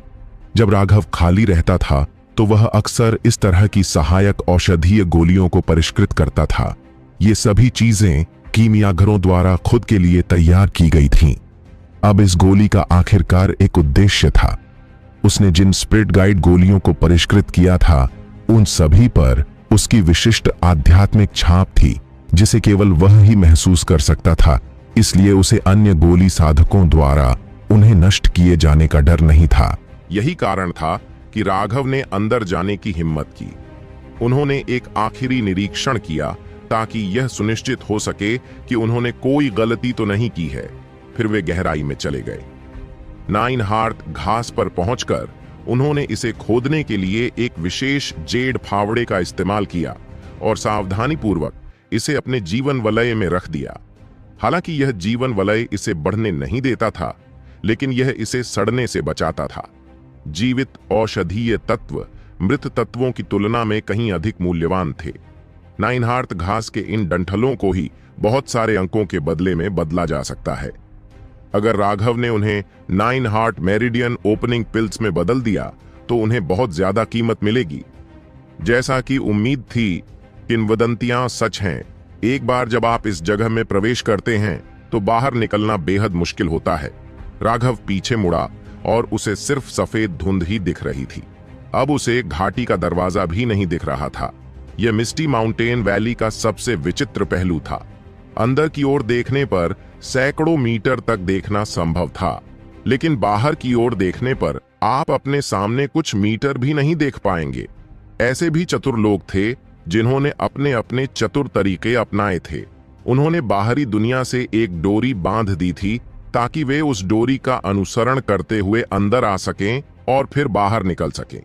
जब राघव खाली रहता था तो वह अक्सर इस तरह की सहायक औषधीय गोलियों को परिष्कृत करता था। ये सभी चीजें कीमियागरों द्वारा खुद के लिए तैयार की गई थीं। अब इस गोली का आखिरकार एक उद्देश्य था। उसने जिन स्पिरिट गाइड गोलियों को परिष्कृत किया था, उन सभी पर उसकी विशिष्ट आध्यात्मिक छाप थी जिसे केवल वह ही महसूस कर सकता था। इसलिए उसे अन्य गोली साधकों द्वारा उन्हें नष्ट किए जाने का डर नहीं था। यही कारण था कि राघव ने अंदर जाने की हिम्मत की। उन्होंने एक आखिरी निरीक्षण किया ताकि यह सुनिश्चित हो सके कि उन्होंने कोई गलती तो नहीं की है। फिर वे गहराई में चले गए। नाइन हार्ट घास पर पहुंचकर उन्होंने इसे खोदने के लिए एक विशेष जेड फावड़े का इस्तेमाल किया और सावधानीपूर्वक इसे अपने जीवन वलय में रख दिया। हालांकि यह जीवन वलय इसे बढ़ने नहीं देता था, लेकिन यह इसे सड़ने से बचाता था। जीवित औषधीय तत्व मृत तत्वों की तुलना में कहीं अधिक मूल्यवान थे। नाइनहार्ट घास के इन डंठलों को ही बहुत सारे अंकों के बदले में बदला जा सकता है। अगर राघव ने उन्हें नाइनहार्ट मेरिडियन ओपनिंग पिल्स में बदल दिया तो उन्हें बहुत ज्यादा कीमत मिलेगी। जैसा कि उम्मीद थी, किंवदंतियां सच हैं। एक बार जब आप इस जगह में प्रवेश करते हैं तो बाहर निकलना बेहद मुश्किल होता है। राघव पीछे मुड़ा और उसे सिर्फ सफेद धुंध ही दिख रही थी। अब उसे घाटी का दरवाजा भी नहीं दिख रहा था। यह मिस्टी माउंटेन वैली का सबसे विचित्र पहलू था। अंदर की ओर देखने पर सैकड़ों मीटर तक देखना संभव था, लेकिन बाहर की ओर देखने पर आप अपने सामने कुछ मीटर भी नहीं देख पाएंगे। ऐसे भी चतुर लोग थे जिन्होंने अपने अपने चतुर तरीके अपनाए थे। उन्होंने बाहरी दुनिया से एक डोरी बांध दी थी ताकि वे उस डोरी का अनुसरण करते हुए अंदर आ सकें और फिर बाहर निकल सकें।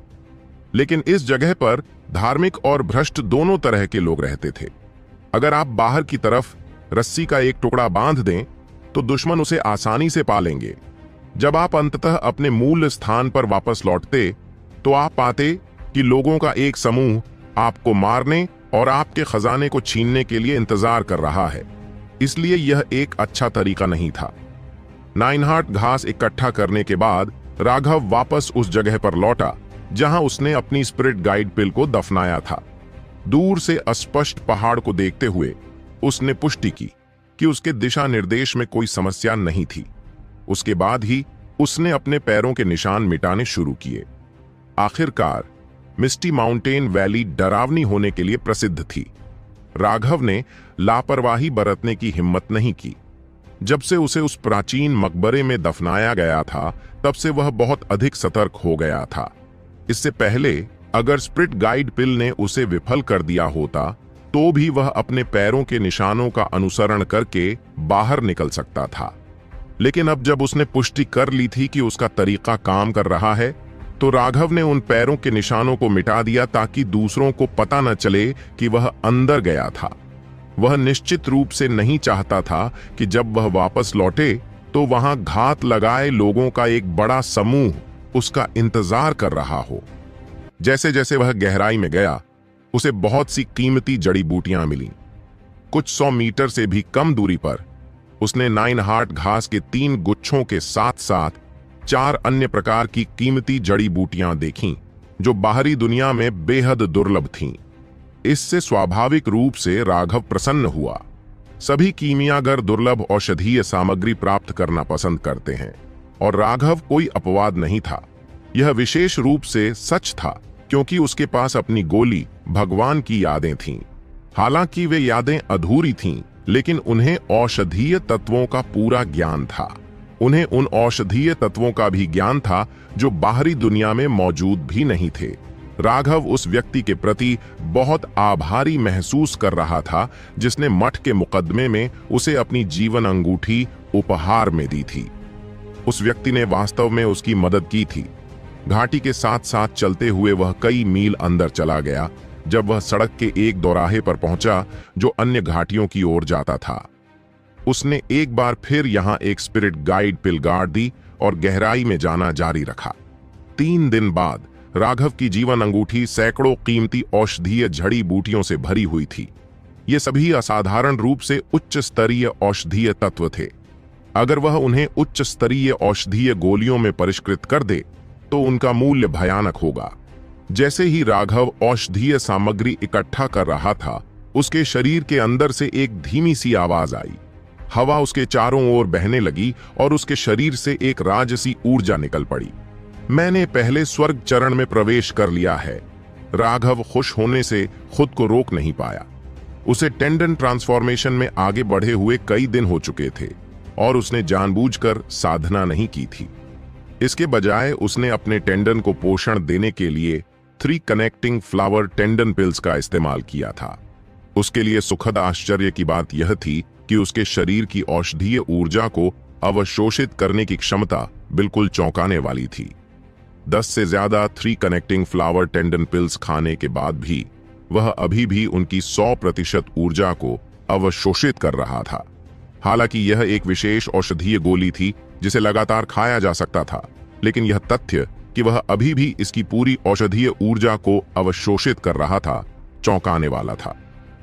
लेकिन इस जगह पर धार्मिक और भ्रष्ट दोनों तरह के लोग रहते थे। अगर आप बाहर की तरफ रस्सी का एक टुकड़ा बांध दें तो दुश्मन उसे आसानी से पा लेंगे। जब आप अंततः अपने मूल स्थान पर वापस लौटते तो आप पाते कि लोगों का एक समूह आपको मारने और आपके खजाने को छीनने के लिए इंतजार कर रहा है। इसलिए यह एक अच्छा तरीका नहीं था। नाइनहार्ट घास इकट्ठा करने के बाद राघव वापस उस जगह पर लौटा जहां उसने अपनी स्पिरिट गाइड पिल को दफनाया था। दूर से अस्पष्ट पहाड़ को देखते हुए उसने पुष्टि की कि उसके दिशा निर्देश में कोई समस्या नहीं थी। उसके बाद ही उसने अपने पैरों के निशान मिटाने शुरू किए। आखिरकार मिस्टी माउंटेन वैली डरावनी होने के लिए प्रसिद्ध थी। राघव ने लापरवाही बरतने की हिम्मत नहीं की। जब से उसे उस प्राचीन मकबरे में दफनाया गया था तब से वह बहुत अधिक सतर्क हो गया था। इससे पहले अगर स्पिरिट गाइड पिल ने उसे विफल कर दिया होता तो भी वह अपने पैरों के निशानों का अनुसरण करके बाहर निकल सकता था। लेकिन अब जब उसने पुष्टि कर ली थी कि उसका तरीका काम कर रहा है तो राघव ने उन पैरों के निशानों को मिटा दिया ताकि दूसरों को पता न चले कि वह अंदर गया था। वह निश्चित रूप से नहीं चाहता था कि जब वह वापस लौटे तो वहां घात लगाए लोगों का एक बड़ा समूह उसका इंतजार कर रहा हो। जैसे जैसे वह गहराई में गया उसे बहुत सी कीमती जड़ी बूटियां मिली। कुछ 100 मीटर से भी कम दूरी पर उसने नाइनहार्ट घास के 3 गुच्छों के साथ साथ 4 अन्य प्रकार की कीमती जड़ी बूटियां देखीं जो बाहरी दुनिया में बेहद दुर्लभ थीं। इससे स्वाभाविक रूप से राघव प्रसन्न हुआ। सभी कीमियागर दुर्लभ औषधीय सामग्री प्राप्त करना पसंद करते हैं और राघव कोई अपवाद नहीं था। यह विशेष रूप से सच था क्योंकि उसके पास अपनी गोली भगवान की यादें थीं। हालांकि वे यादें अधूरी थीं, लेकिन उन्हें औषधीय तत्वों का पूरा ज्ञान था। उन्हें उन औषधीय तत्वों का भी ज्ञान था जो बाहरी दुनिया में मौजूद भी नहीं थे। राघव उस व्यक्ति के प्रति बहुत आभारी महसूस कर रहा था जिसने मठ के मुकदमे में उसे अपनी जीवन अंगूठी उपहार में दी थी। उस व्यक्ति ने वास्तव में उसकी मदद की थी। घाटी के साथ साथ चलते हुए वह कई मील अंदर चला गया। जब वह सड़क के एक दोराहे पर पहुंचा जो अन्य घाटियों की ओर जाता था, उसने एक बार फिर यहां एक स्पिरिट गाइड पिल गाड़ दी और गहराई में जाना जारी रखा। 3 दिन बाद राघव की जीवन अंगूठी सैकड़ों कीमती औषधीय जड़ी बूटियों से भरी हुई थी। ये सभी असाधारण रूप से उच्च स्तरीय औषधीय तत्व थे। अगर वह उन्हें उच्च स्तरीय औषधीय गोलियों में परिष्कृत कर दे तो उनका मूल्य भयानक होगा। जैसे ही राघव औषधीय सामग्री इकट्ठा कर रहा था, उसके शरीर के अंदर से एक धीमी सी आवाज आई। हवा उसके चारों ओर बहने लगी और उसके शरीर से एक राजसी ऊर्जा निकल पड़ी। मैंने पहले स्वर्ग चरण में प्रवेश कर लिया है। राघव खुश होने से खुद को रोक नहीं पाया। उसे टेंडन ट्रांसफॉर्मेशन में आगे बढ़े हुए कई दिन हो चुके थे और उसने जानबूझकर साधना नहीं की थी। इसके बजाय उसने अपने टेंडन को पोषण देने के लिए 3 कनेक्टिंग फ्लावर टेंडन पिल्स का इस्तेमाल किया था। उसके लिए सुखद आश्चर्य की बात यह थी कि उसके शरीर की औषधीय ऊर्जा को अवशोषित करने की क्षमता बिल्कुल चौंकाने वाली थी। 10 से ज्यादा 3 कनेक्टिंग फ्लावर टेंडन पिल्स खाने के बाद भी वह अभी भी उनकी 100% ऊर्जा को अवशोषित कर रहा था। हालांकि यह एक विशेष औषधीय गोली थी जिसे लगातार खाया जा सकता था, लेकिन यह तथ्य कि वह अभी भी इसकी पूरी औषधीय ऊर्जा को अवशोषित कर रहा था, चौंकाने वाला था।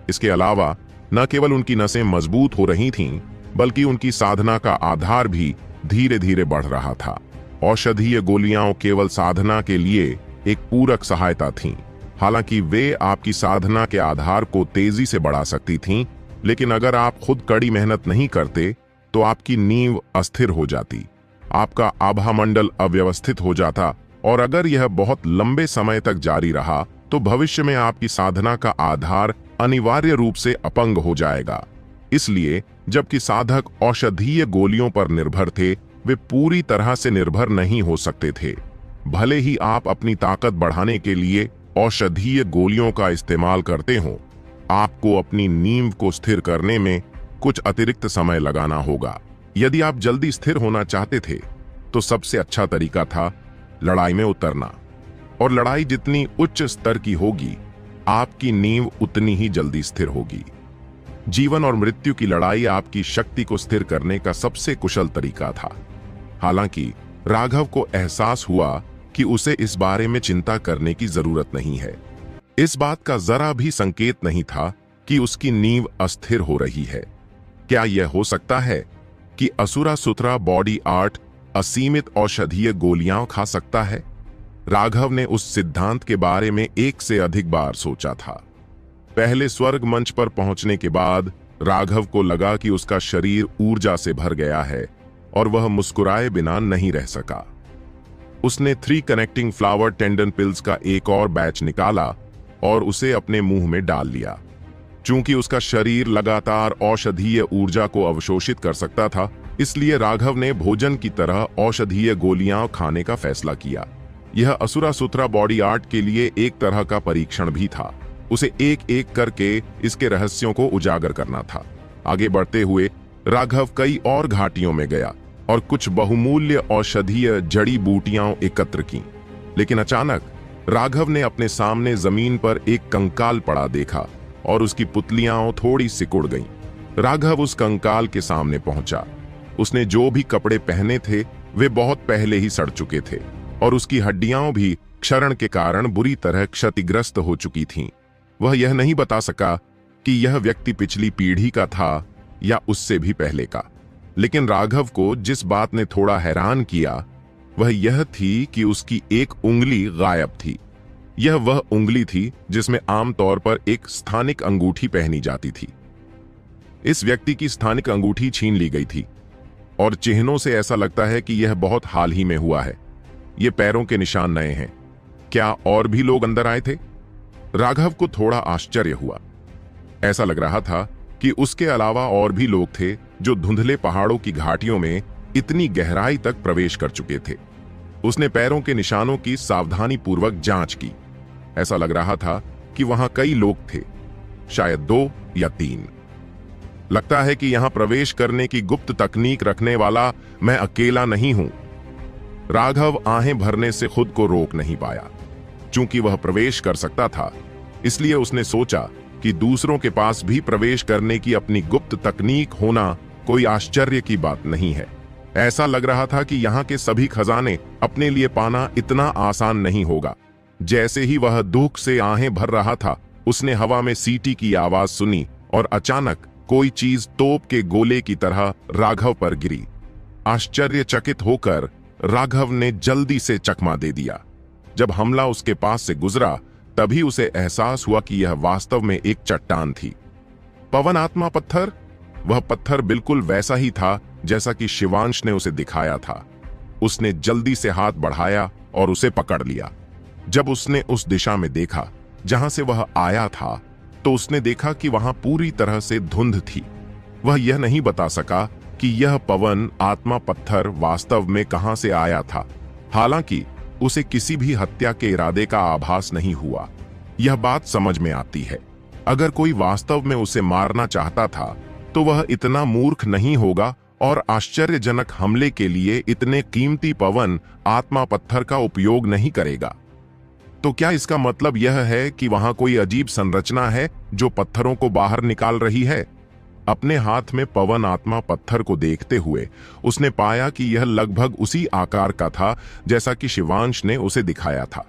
इसके अलावा न केवल उनकी नसें मजबूत हो रही थीं, बल्कि उनकी साधना का आधार भी धीरे धीरे बढ़ रहा था। औषधीय गोलियां केवल साधना के लिए एक पूरक सहायता थीं। हालांकि वे आपकी साधना के आधार को तेजी से बढ़ा सकती थीं, लेकिन अगर आप खुद कड़ी मेहनत नहीं करते तो आपकी नींव अस्थिर हो जाती, आपका आभामंडल अव्यवस्थित हो जाता, और अगर यह बहुत लंबे समय तक जारी रहा तो भविष्य में आपकी साधना का आधार अनिवार्य रूप से अपंग हो जाएगा। इसलिए जबकि साधक औषधीय गोलियों पर निर्भर थे, वे पूरी तरह से निर्भर नहीं हो सकते थे। भले ही आप अपनी ताकत बढ़ाने के लिए औषधीय गोलियों का इस्तेमाल करते हो, आपको अपनी नींव को स्थिर करने में कुछ अतिरिक्त समय लगाना होगा। यदि आप जल्दी स्थिर होना चाहते थे तो सबसे अच्छा तरीका था लड़ाई में उतरना, और लड़ाई जितनी उच्च स्तर की होगी, आपकी नींव उतनी ही जल्दी स्थिर होगी। जीवन और मृत्यु की लड़ाई आपकी शक्ति को स्थिर करने का सबसे कुशल तरीका था। हालांकि राघव को एहसास हुआ कि उसे इस बारे में चिंता करने की जरूरत नहीं है। इस बात का जरा भी संकेत नहीं था कि उसकी नींव अस्थिर हो रही है। क्या यह हो सकता है कि असुरासुतरा बॉडी आर्ट असीमित औषधीय गोलियां खा सकता है? राघव ने उस सिद्धांत के बारे में एक से अधिक बार सोचा था। पहले स्वर्ग मंच पर पहुंचने के बाद राघव को लगा कि उसका शरीर ऊर्जा से भर गया है और वह मुस्कुराए बिना नहीं रह सका। उसने 3 कनेक्टिंग फ्लावर टेंडन पिल्स का एक और बैच निकाला और उसे अपने मुंह में डाल लिया। चूंकि उसका शरीर लगातार औषधीय ऊर्जा को अवशोषित कर सकता था, इसलिए राघव ने भोजन की तरह औषधीय गोलियां खाने का फैसला किया। यह असुरासुतरा बॉडी आर्ट के लिए एक तरह का परीक्षण भी था। उसे एक एक करके इसके रहस्यों को उजागर करना था। आगे बढ़ते हुए राघव कई और घाटियों में गया और कुछ बहुमूल्य औषधीय जड़ी बूटियां एकत्र की। लेकिन अचानक राघव ने अपने सामने जमीन पर एक कंकाल पड़ा देखा और उसकी पुतलियां थोड़ी सिकुड़ गईं। राघव उस कंकाल के सामने पहुंचा। उसने जो भी कपड़े पहने थे वे बहुत पहले ही सड़ चुके थे और उसकी हड्डियां भी क्षरण के कारण बुरी तरह क्षतिग्रस्त हो चुकी थीं। वह यह नहीं बता सका कि यह व्यक्ति पिछली पीढ़ी का था या उससे भी पहले का। लेकिन राघव को जिस बात ने थोड़ा हैरान किया वह यह थी कि उसकी एक उंगली गायब थी। यह वह उंगली थी जिसमें आमतौर पर एक स्थानिक अंगूठी पहनी जाती थी। इस व्यक्ति की स्थानिक अंगूठी छीन ली गई थी और चिन्हों से ऐसा लगता है कि यह बहुत हाल ही में हुआ है। ये पैरों के निशान नए हैं। क्या और भी लोग अंदर आए थे? राघव को थोड़ा आश्चर्य हुआ। ऐसा लग रहा था कि उसके अलावा और भी लोग थे जो धुंधले पहाड़ों की घाटियों में इतनी गहराई तक प्रवेश कर चुके थे। उसने पैरों के निशानों की सावधानी पूर्वक जांच की। ऐसा लग रहा था कि वहां कई लोग थे, शायद 2 या 3। लगता है कि यहां प्रवेश करने की गुप्त तकनीक रखने वाला मैं अकेला नहीं हूं। राघव आहें भरने से खुद को रोक नहीं पाया। चूंकि वह प्रवेश कर सकता था, इसलिए उसने सोचा कि दूसरों के पास भी प्रवेश करने की अपनी गुप्त तकनीक होना कोई आश्चर्य की बात नहीं है। ऐसा लग रहा था कि यहाँ के सभी खजाने अपने लिए पाना इतना आसान नहीं होगा। जैसे ही वह दुख से आहें भर रहा था, उसने हवा में सीटी की आवाज सुनी और अचानक कोई चीज तोप के गोले की तरह राघव पर गिरी। आश्चर्यचकित होकर राघव ने जल्दी से चकमा दे दिया। जब हमला उसके पास से गुजरा, तभी उसे एहसास हुआ कि यह वास्तव में एक चट्टान थी। पवन आत्मा पत्थर। वह पत्थर बिल्कुल वैसा ही था जैसा कि शिवांश ने उसे दिखाया था। उसने जल्दी से हाथ बढ़ाया और उसे पकड़ लिया। जब उसने उस दिशा में देखा जहां से वह आया था, तो उसने देखा कि वहां पूरी तरह से धुंध थी। वह यह नहीं बता सका कि यह पवन आत्मा पत्थर वास्तव में कहां से आया था। हालांकि उसे किसी भी हत्या के इरादे का आभास नहीं हुआ। यह बात समझ में आती है। अगर कोई वास्तव में उसे मारना चाहता था तो वह इतना मूर्ख नहीं होगा और आश्चर्यजनक हमले के लिए इतने कीमती पवन आत्मा पत्थर का उपयोग नहीं करेगा। तो क्या इसका मतलब यह है कि वहां कोई अजीब संरचना है जो पत्थरों को बाहर निकाल रही है? अपने हाथ में पवन आत्मा पत्थर को देखते हुए उसने पाया कि यह लगभग उसी आकार का था जैसा कि शिवांश ने उसे दिखाया था।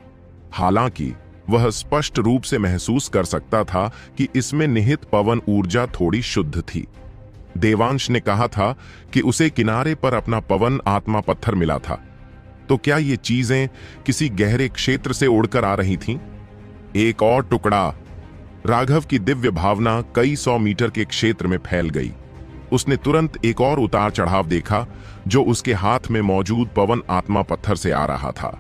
हालांकि वह स्पष्ट रूप से महसूस कर सकता था कि इसमें निहित पवन ऊर्जा थोड़ी शुद्ध थी। देवांश ने कहा था कि उसे किनारे पर अपना पवन आत्मा पत्थर मिला था। तो क्या ये चीजें किसी गहरे क्षेत्र से उड़कर आ रही थीं? एक और टुकड़ा। राघव की दिव्य भावना कई 100 मीटर के क्षेत्र में फैल गई। उसने तुरंत एक और उतार चढ़ाव देखा जो उसके हाथ में मौजूद पवन आत्मा पत्थर से आ रहा था।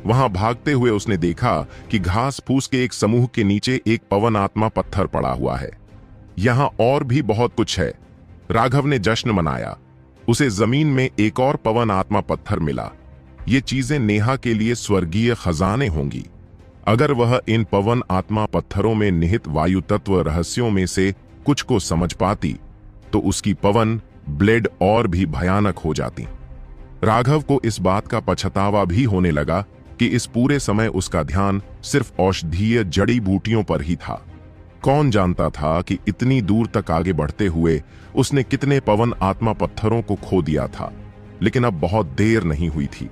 वहां भागते हुए उसने देखा कि घास फूस के एक समूह के नीचे एक पवन आत्मा पत्थर पड़ा हुआ है। यहां और भी बहुत कुछ है। राघव ने जश्न मनाया। उसे जमीन में एक और पवन आत्मा पत्थर मिला। ये चीजें नेहा के लिए स्वर्गीय खजाने होंगी। अगर वह इन पवन आत्मा पत्थरों में निहित वायु तत्व रहस्यों में से कुछ को समझ पाती तो उसकी पवन ब्लेड और भी भयानक हो जाती। राघव को इस बात का पछतावा भी होने लगा कि इस पूरे समय उसका ध्यान सिर्फ औषधीय जड़ी बूटियों पर ही था। कौन जानता था कि इतनी दूर तक आगे बढ़ते हुए उसने कितने पवन आत्मा पत्थरों को खो दिया था। लेकिन अब बहुत देर नहीं हुई थी।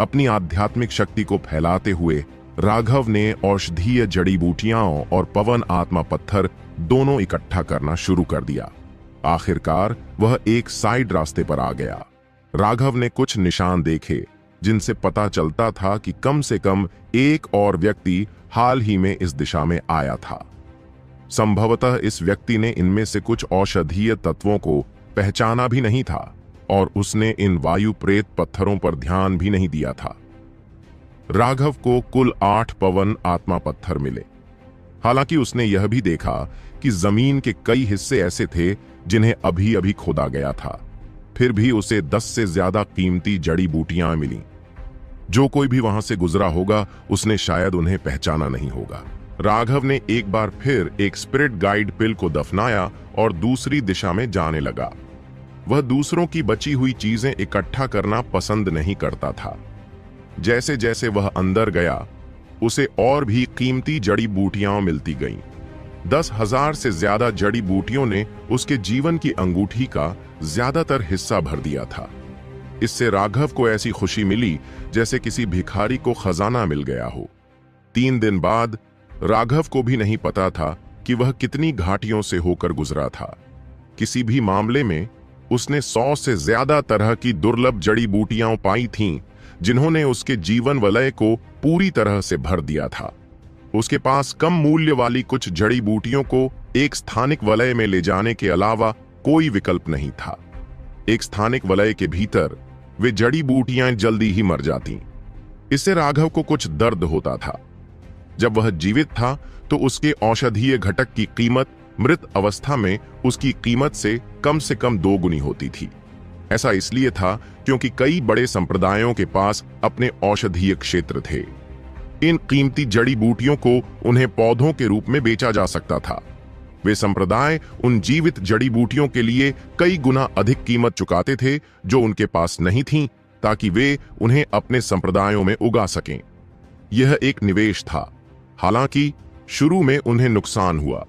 अपनी आध्यात्मिक शक्ति को फैलाते हुए राघव ने औषधीय जड़ी बूटियां और पवन आत्मा पत्थर दोनों इकट्ठा करना शुरू कर दिया। आखिरकार वह एक साइड रास्ते पर आ गया। राघव ने कुछ निशान देखे जिनसे पता चलता था कि कम से कम एक और व्यक्ति हाल ही में इस दिशा में आया था। संभवतः इस व्यक्ति ने इनमें से कुछ औषधीय तत्वों को पहचाना भी नहीं था और उसने इन वायु प्रेत पत्थरों पर ध्यान भी नहीं दिया था। राघव को कुल 8 पवन आत्मा पत्थर मिले। हालांकि उसने यह भी देखा कि जमीन के कई हिस्से ऐसे थे जिन्हें अभी अभी खोदा गया था। फिर भी उसे 10 से ज्यादा कीमती जड़ी बूटियां मिलीं। जो कोई भी वहां से गुजरा होगा उसने शायद उन्हें पहचाना नहीं होगा। राघव ने एक बार फिर एक स्पिरिट गाइड पिल को दफनाया और दूसरी दिशा में जाने लगा। वह दूसरों की बची हुई चीजें इकट्ठा करना पसंद नहीं करता था। जैसे जैसे वह अंदर गया उसे और भी कीमती जड़ी बूटियां मिलती गईं। 10,000 से ज्यादा जड़ी बूटियों ने उसके जीवन की अंगूठी का ज्यादातर हिस्सा भर दिया था। इससे राघव को ऐसी खुशी मिली जैसे किसी भिखारी को खजाना मिल गया हो। 3 दिन बाद राघव को भी नहीं पता था कि वह कितनी घाटियों से होकर गुजरा था। किसी भी मामले में उसने 100 से ज्यादा तरह की दुर्लभ जड़ी बूटियां पाई थीं जिन्होंने उसके जीवन वलय को पूरी तरह से भर दिया था। उसके पास कम मूल्य वाली कुछ जड़ी बूटियों को एक स्थानिक वलय में ले जाने के अलावा कोई विकल्प नहीं था। एक स्थानिक वलय के भीतर वे जड़ी बूटियां जल्दी ही मर जातीं। इससे राघव को कुछ दर्द होता था। जब वह जीवित था तो उसके औषधीय घटक की कीमत मृत अवस्था में उसकी कीमत से कम 2 गुनी होती थी। ऐसा इसलिए था क्योंकि कई बड़े संप्रदायों के पास अपने औषधीय क्षेत्र थे। इन कीमती जड़ी बूटियों को उन्हें पौधों के रूप में बेचा जा सकता था। वे संप्रदाय उन जीवित जड़ी बूटियों के लिए कई गुना अधिक कीमत चुकाते थे जो उनके पास नहीं थीं, ताकि वे उन्हें अपने संप्रदायों में उगा सकें। यह एक निवेश था। हालांकि शुरू में उन्हें नुकसान हुआ,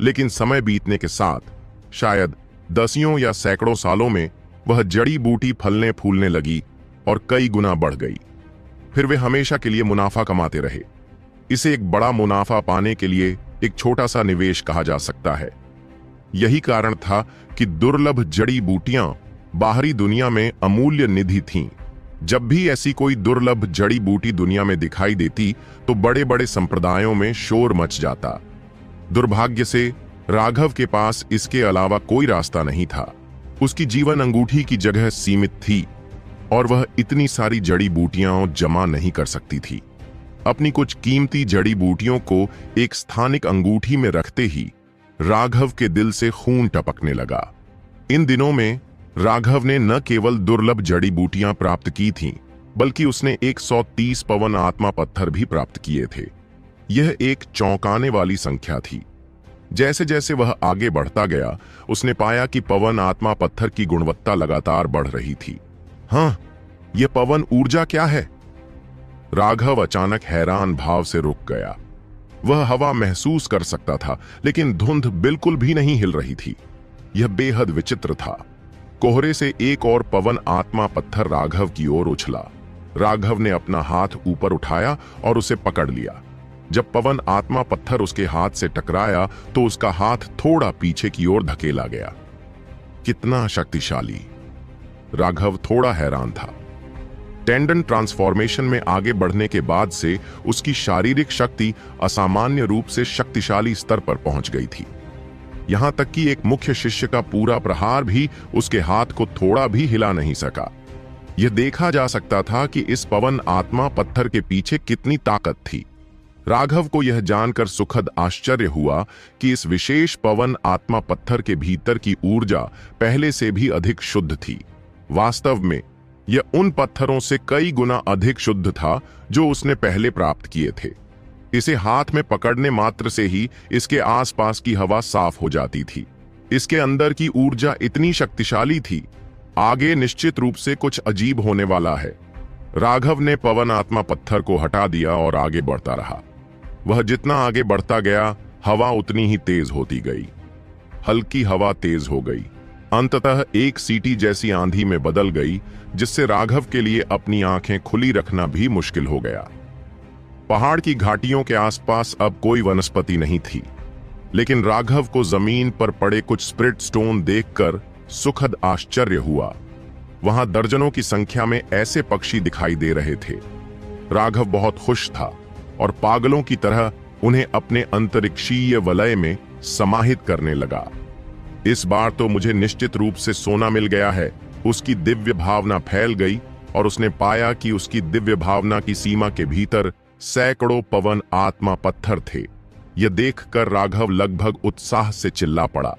लेकिन समय बीतने के साथ शायद दसियों या सैकड़ों सालों में वह जड़ी बूटी फलने फूलने लगी और कई गुना बढ़ गई। फिर वे हमेशा के लिए मुनाफा कमाते रहे। इसे एक बड़ा मुनाफा पाने के लिए एक छोटा सा निवेश कहा जा सकता है। यही कारण था कि दुर्लभ जड़ी बूटियां बाहरी दुनिया में अमूल्य निधि थीं। जब भी ऐसी कोई दुर्लभ जड़ी बूटी दुनिया में दिखाई देती तो बड़े बड़े संप्रदायों में शोर मच जाता। दुर्भाग्य से राघव के पास इसके अलावा कोई रास्ता नहीं था। उसकी जीवन अंगूठी की जगह सीमित थी और वह इतनी सारी जड़ी बूटियां जमा नहीं कर सकती थी। अपनी कुछ कीमती जड़ी बूटियों को एक स्थानिक अंगूठी में रखते ही राघव के दिल से खून टपकने लगा। इन दिनों में राघव ने न केवल दुर्लभ जड़ी बूटियां प्राप्त की थीं, बल्कि उसने 130 पवन आत्मा पत्थर भी प्राप्त किए थे। यह एक चौंकाने वाली संख्या थी। जैसे जैसे वह आगे बढ़ता गया उसने पाया कि पवन आत्मा पत्थर की गुणवत्ता लगातार बढ़ रही थी। हाँ, यह पवन ऊर्जा क्या है? राघव अचानक हैरान भाव से रुक गया। वह हवा महसूस कर सकता था, लेकिन धुंध बिल्कुल भी नहीं हिल रही थी। यह बेहद विचित्र था। कोहरे से एक और पवन आत्मा पत्थर राघव की ओर उछला। राघव ने अपना हाथ ऊपर उठाया और उसे पकड़ लिया। जब पवन आत्मा पत्थर उसके हाथ से टकराया तो उसका हाथ थोड़ा पीछे की ओर धकेला गया। कितना शक्तिशाली! राघव थोड़ा हैरान था। टेंडन ट्रांसफॉर्मेशन में आगे बढ़ने के बाद से उसकी शारीरिक शक्ति असामान्य रूप से शक्तिशाली स्तर पर पहुंच गई थी। यहां तक कि एक मुख्य शिष्य का पूरा प्रहार भी उसके हाथ को थोड़ा भी हिला नहीं सका। यह देखा जा सकता था कि इस पवन आत्मा पत्थर के पीछे कितनी ताकत थी। राघव को यह जानकर सुखद आश्चर्य हुआ कि इस विशेष पवन आत्मा पत्थर के भीतर की ऊर्जा पहले से भी अधिक शुद्ध थी। वास्तव में यह उन पत्थरों से कई गुना अधिक शुद्ध था जो उसने पहले प्राप्त किए थे। इसे हाथ में पकड़ने मात्र से ही इसके आसपास की हवा साफ हो जाती थी। इसके अंदर की ऊर्जा इतनी शक्तिशाली थी, आगे निश्चित रूप से कुछ अजीब होने वाला है। राघव ने पवन आत्मा पत्थर को हटा दिया और आगे बढ़ता रहा। वह जितना आगे बढ़ता गया, हवा उतनी ही तेज होती गई। हल्की हवा तेज हो गई, अंततः एक सीटी जैसी आंधी में बदल गई, जिससे राघव के लिए अपनी आंखें खुली रखना भी मुश्किल हो गया। पहाड़ की घाटियों के आसपास अब कोई वनस्पति नहीं थी, लेकिन राघव को जमीन पर पड़े कुछ स्प्रिट स्टोन देखकर सुखद आश्चर्य हुआ। वहां दर्जनों की संख्या में ऐसे पक्षी दिखाई दे रहे थे। राघव बहुत खुश था और पागलों की तरह उन्हें अपने अंतरिक्षीय वलय में समाहित करने लगा। इस बार तो मुझे निश्चित रूप से सोना मिल गया है, उसकी दिव्य भावना फैल गई और उसने पाया कि उसकी दिव्य भावना की सीमा के भीतर सैकड़ों पवन आत्मा पत्थर थे। यह देखकर राघव लगभग उत्साह से चिल्ला पड़ा।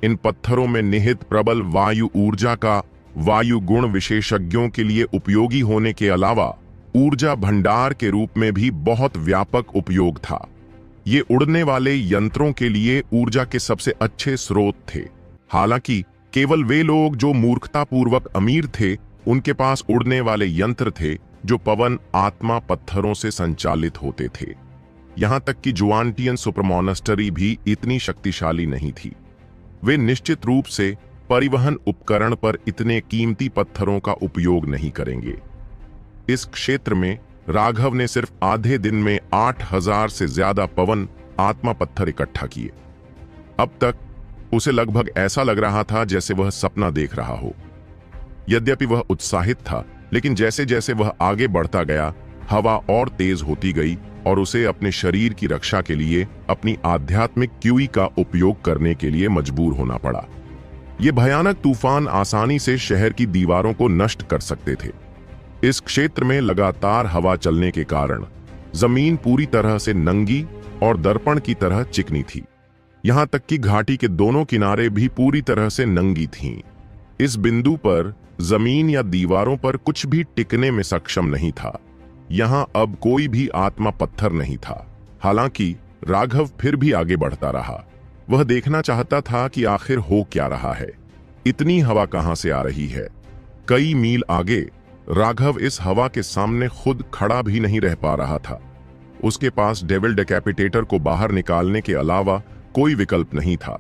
इन पत्थरों में निहित प्रबल वायु ऊर्जा का वायु गुण विशेषज्ञों के लिए उपयोगी होने के अलावा ऊर्जा भंडार के रूप में भी बहुत व्यापक उपयोग था। ये उड़ने वाले यंत्रों के लिए ऊर्जा के सबसे अच्छे स्रोत थे। हालांकि केवल वे लोग जो मूर्खतापूर्वक अमीर थे, उनके पास उड़ने वाले यंत्र थे जो पवन आत्मा पत्थरों से संचालित होते थे। यहां तक कि जुआनटियन सुपरमॉनेस्टरी भी इतनी शक्तिशाली नहीं थी। वे निश्चित रूप से परिवहन उपकरण पर इतने कीमती पत्थरों का उपयोग नहीं करेंगे। इस क्षेत्र में राघव ने सिर्फ आधे दिन में 8000 से ज्यादा पवन आत्मा पत्थर इकट्ठा किए। अब तक उसे लगभग ऐसा लग रहा था जैसे वह सपना देख रहा हो। यद्यपि वह उत्साहित था, लेकिन जैसे जैसे वह आगे बढ़ता गया, हवा और तेज होती गई और उसे अपने शरीर की रक्षा के लिए अपनी आध्यात्मिक क्यूई का उपयोग करने के लिए मजबूर होना पड़ा। ये भयानक तूफान आसानी से शहर की दीवारों को नष्ट कर सकते थे। इस क्षेत्र में लगातार हवा चलने के कारण जमीन पूरी तरह से नंगी और दर्पण की तरह चिकनी थी। यहां तक कि घाटी के दोनों किनारे भी पूरी तरह से नंगी थीं। इस बिंदु पर जमीन या दीवारों पर कुछ भी टिकने में सक्षम नहीं था। यहां अब कोई भी आत्मा पत्थर नहीं था। हालांकि राघव फिर भी आगे बढ़ता रहा। वह देखना चाहता था कि आखिर हो क्या रहा है। इतनी हवा कहां से आ रही है? कई मील आगे राघव इस हवा के सामने खुद खड़ा भी नहीं रह पा रहा था। उसके पास डेविल डेकैपिटेटर को बाहर निकालने के अलावा कोई विकल्प नहीं था।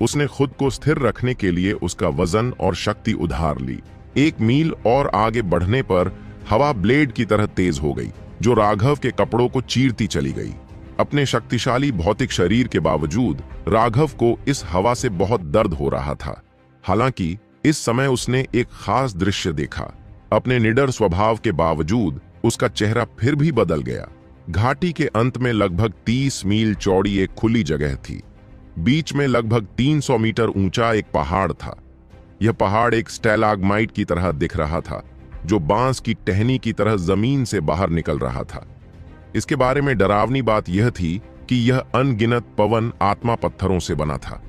उसने खुद को स्थिर रखने के लिए उसका वजन और शक्ति उधार ली। 1 मील और आगे बढ़ने पर हवा ब्लेड की तरह तेज हो गई, जो राघव के कपड़ों को चीरती चली गई। अपने शक्तिशाली भौतिक शरीर के बावजूद राघव को इस हवा से बहुत दर्द हो रहा था। हालांकि इस समय उसने एक खास दृश्य देखा। अपने निडर स्वभाव के बावजूद उसका चेहरा फिर भी बदल गया। घाटी के अंत में लगभग 30 मील चौड़ी एक खुली जगह थी। बीच में लगभग 300 मीटर ऊंचा एक पहाड़ था। यह पहाड़ एक स्टैलाग्माइट की तरह दिख रहा था, जो बांस की टहनी की तरह जमीन से बाहर निकल रहा था। इसके बारे में डरावनी बात यह थी कि यह अनगिनत पवन आत्मा पत्थरों से बना था।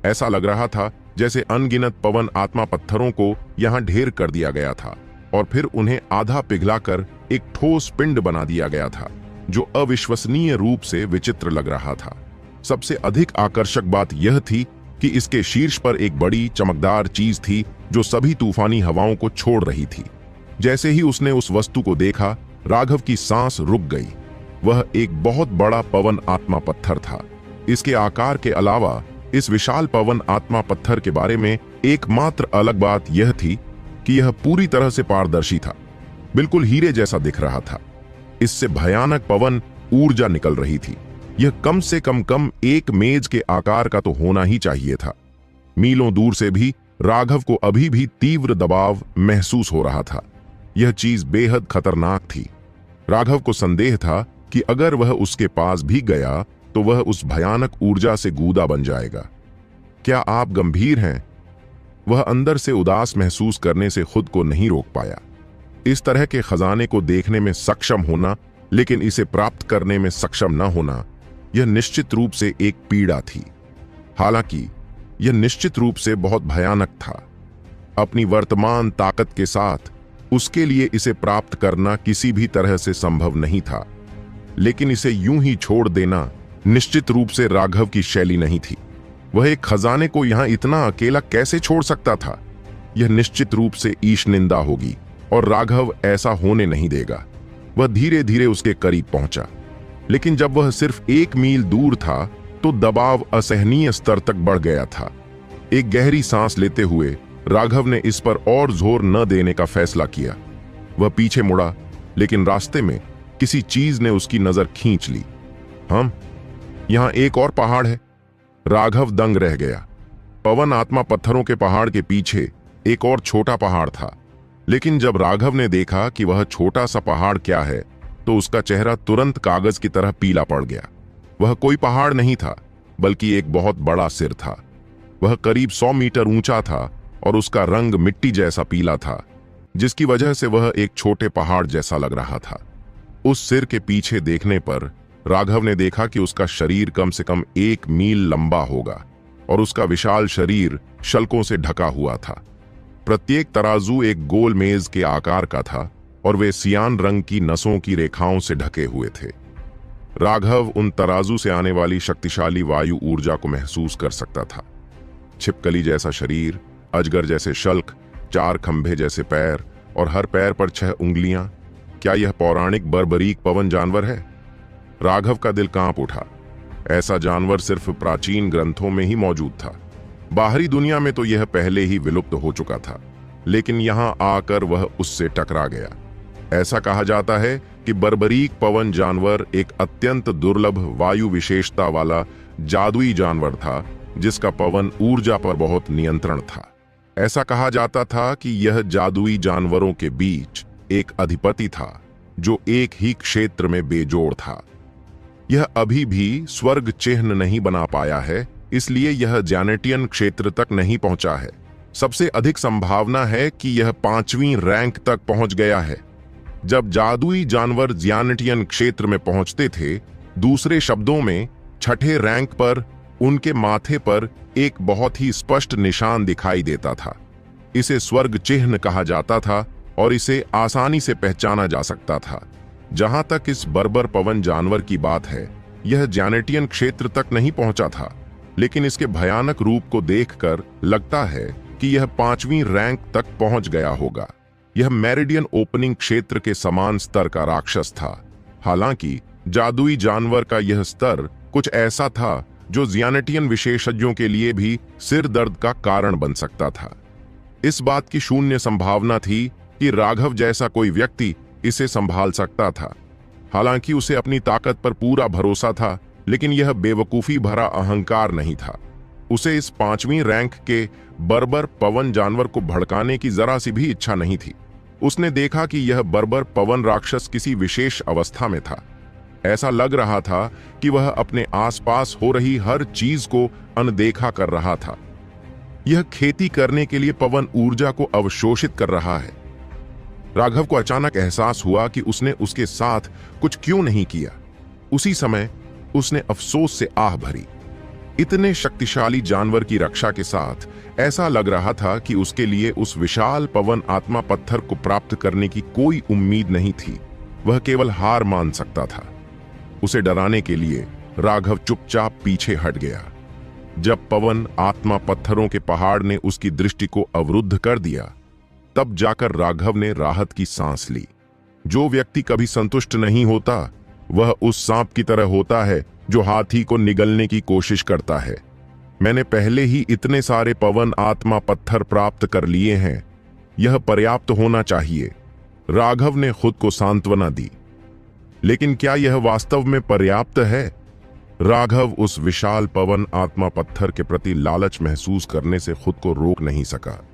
ऐसा लग रहा था जैसे अनगिनत पवन आत्मा पत्थरों को यहां ढेर कर दिया गया था और फिर उन्हें आधा पिघलाकर एक ठोस पिंड बना दिया गया था, जो अविश्वसनीय रूप से विचित्र लग रहा था। सबसे अधिक आकर्षक बात यह थी कि इसके शीर्ष पर एक बड़ी चमकदार चीज थी जो सभी तूफानी हवाओं को छोड़ रही थी। जैसे ही उसने उस वस्तु को देखा, राघव की सांस रुक गई। वह एक बहुत बड़ा पवन आत्मा पत्थर था। इसके आकार के अलावा इस विशाल पवन आत्मा पत्थर के बारे में एकमात्र अलग बात यह थी कि यह पूरी तरह से पारदर्शी था, बिल्कुल हीरे जैसा दिख रहा था। इससे भयानक पवन ऊर्जा निकल रही थी। यह कम से कम एक मेज के आकार का तो होना ही चाहिए था। मीलों दूर से भी राघव को अभी भी तीव्र दबाव महसूस हो रहा था। यह चीज बेहद खतरनाक थी। राघव को संदेह था कि अगर वह उसके पास भी गया तो वह उस भयानक ऊर्जा से गूदा बन जाएगा। क्या आप गंभीर हैं? वह अंदर से उदास महसूस करने से खुद को नहीं रोक पाया। इस तरह के खजाने को देखने में सक्षम होना, लेकिन इसे प्राप्त करने में सक्षम न होना, यह निश्चित रूप से एक पीड़ा थी। हालांकि यह निश्चित रूप से बहुत भयानक था। अपनी वर्तमान ताकत के साथ उसके लिए इसे प्राप्त करना किसी भी तरह से संभव नहीं था, लेकिन इसे यूं ही छोड़ देना निश्चित रूप से राघव की शैली नहीं थी। वह एक खजाने को यहां इतना अकेला कैसे छोड़ सकता था? यह निश्चित रूप से ईशनिंदा होगी और राघव ऐसा होने नहीं देगा। वह धीरे धीरे उसके करीब पहुंचा, लेकिन जब वह सिर्फ 1 मील दूर था तो दबाव असहनीय स्तर तक बढ़ गया था। एक गहरी सांस लेते हुए राघव ने इस पर और जोर न देने का फैसला किया। वह पीछे मुड़ा, लेकिन रास्ते में किसी चीज ने उसकी नजर खींच ली। यहां एक और पहाड़ है। राघव दंग रह गया। पवन आत्मा पत्थरों के पहाड़ के पीछे एक और छोटा पहाड़ था, लेकिन जब राघव ने देखा कि वह छोटा सा पहाड़ क्या है तो उसका चेहरा तुरंत कागज की तरह पीला पड़ गया। वह कोई पहाड़ नहीं था, बल्कि एक बहुत बड़ा सिर था। वह करीब 100 मीटर ऊंचा था और उसका रंग मिट्टी जैसा पीला था, जिसकी वजह से वह एक छोटे पहाड़ जैसा लग रहा था। उस सिर के पीछे देखने पर राघव ने देखा कि उसका शरीर कम से कम 1 मील लंबा होगा और उसका विशाल शरीर शल्कों से ढका हुआ था। प्रत्येक तराजू एक गोल मेज के आकार का था और वे सियान रंग की नसों की रेखाओं से ढके हुए थे। राघव उन तराजू से आने वाली शक्तिशाली वायु ऊर्जा को महसूस कर सकता था। छिपकली जैसा शरीर, अजगर जैसे शल्क, 4 खंभे जैसे पैर और हर पैर पर 6 उंगलियां। क्या यह पौराणिक बर्बरीक पवन जानवर है? राघव का दिल कांप उठा। ऐसा जानवर सिर्फ प्राचीन ग्रंथों में ही मौजूद था। बाहरी दुनिया में तो यह पहले ही विलुप्त हो चुका था, लेकिन यहां आकर वह उससे टकरा गया। ऐसा कहा जाता है कि बर्बरीक पवन जानवर एक अत्यंत दुर्लभ वायु विशेषता वाला जादुई जानवर था, जिसका पवन ऊर्जा पर बहुत नियंत्रण था। ऐसा कहा जाता था कि यह जादुई जानवरों के बीच एक अधिपति था जो एक ही क्षेत्र में बेजोड़ था। यह अभी भी स्वर्ग चिन्ह नहीं बना पाया है, इसलिए यह जैनेटियन क्षेत्र तक नहीं पहुंचा है। सबसे अधिक संभावना है कि यह 5वीं रैंक तक पहुंच गया है। जब जादुई जानवर जैनेटियन क्षेत्र में पहुंचते थे, दूसरे शब्दों में 6ठे रैंक पर उनके माथे पर एक बहुत ही स्पष्ट निशान दिखाई देता था। इसे स्वर्ग चिन्ह कहा जाता था और इसे आसानी से पहचाना जा सकता था। जहां तक इस बर्बर पवन जानवर की बात है, यह जैनेटियन क्षेत्र तक नहीं पहुंचा था, लेकिन इसके भयानक रूप को देखकर लगता है कि यह 5वीं रैंक तक पहुंच गया होगा। यह मेरिडियन ओपनिंग क्षेत्र के समान स्तर का राक्षस था। हालांकि जादुई जानवर का यह स्तर कुछ ऐसा था जो जैनेटियन विशेषज्ञों के लिए भी सिर दर्द का कारण बन सकता था। इस बात की शून्य संभावना थी कि राघव जैसा कोई व्यक्ति इसे संभाल सकता था। हालांकि उसे अपनी ताकत पर पूरा भरोसा था, लेकिन यह बेवकूफी भरा अहंकार नहीं था। उसे इस 5वीं रैंक के बर्बर पवन जानवर को भड़काने की जरा सी भी इच्छा नहीं थी। उसने देखा कि यह बर्बर पवन राक्षस किसी विशेष अवस्था में था। ऐसा लग रहा था कि वह अपने आसपास हो रही हर चीज को अनदेखा कर रहा था। यह खेती करने के लिए पवन ऊर्जा को अवशोषित कर रहा है। राघव को अचानक एहसास हुआ कि उसने उसके साथ कुछ क्यों नहीं किया। उसी समय उसने अफसोस से आह भरी। इतने शक्तिशाली जानवर की रक्षा के साथ ऐसा लग रहा था कि उसके लिए उस विशाल पवन आत्मा पत्थर को प्राप्त करने की कोई उम्मीद नहीं थी। वह केवल हार मान सकता था। उसे डराने के लिए राघव चुपचाप पीछे हट गया। जब पवन आत्मा पत्थरों के पहाड़ ने उसकी दृष्टि को अवरुद्ध कर दिया, तब जाकर राघव ने राहत की सांस ली। जो व्यक्ति कभी संतुष्ट नहीं होता, वह उस सांप की तरह होता है जो हाथी को निगलने की कोशिश करता है। मैंने पहले ही इतने सारे पवन आत्मा पत्थर प्राप्त कर लिए हैं, यह पर्याप्त होना चाहिए। राघव ने खुद को सांत्वना दी। लेकिन क्या यह वास्तव में पर्याप्त है? राघव उस विशाल पवन आत्मा पत्थर के प्रति लालच महसूस करने से खुद को रोक नहीं सका।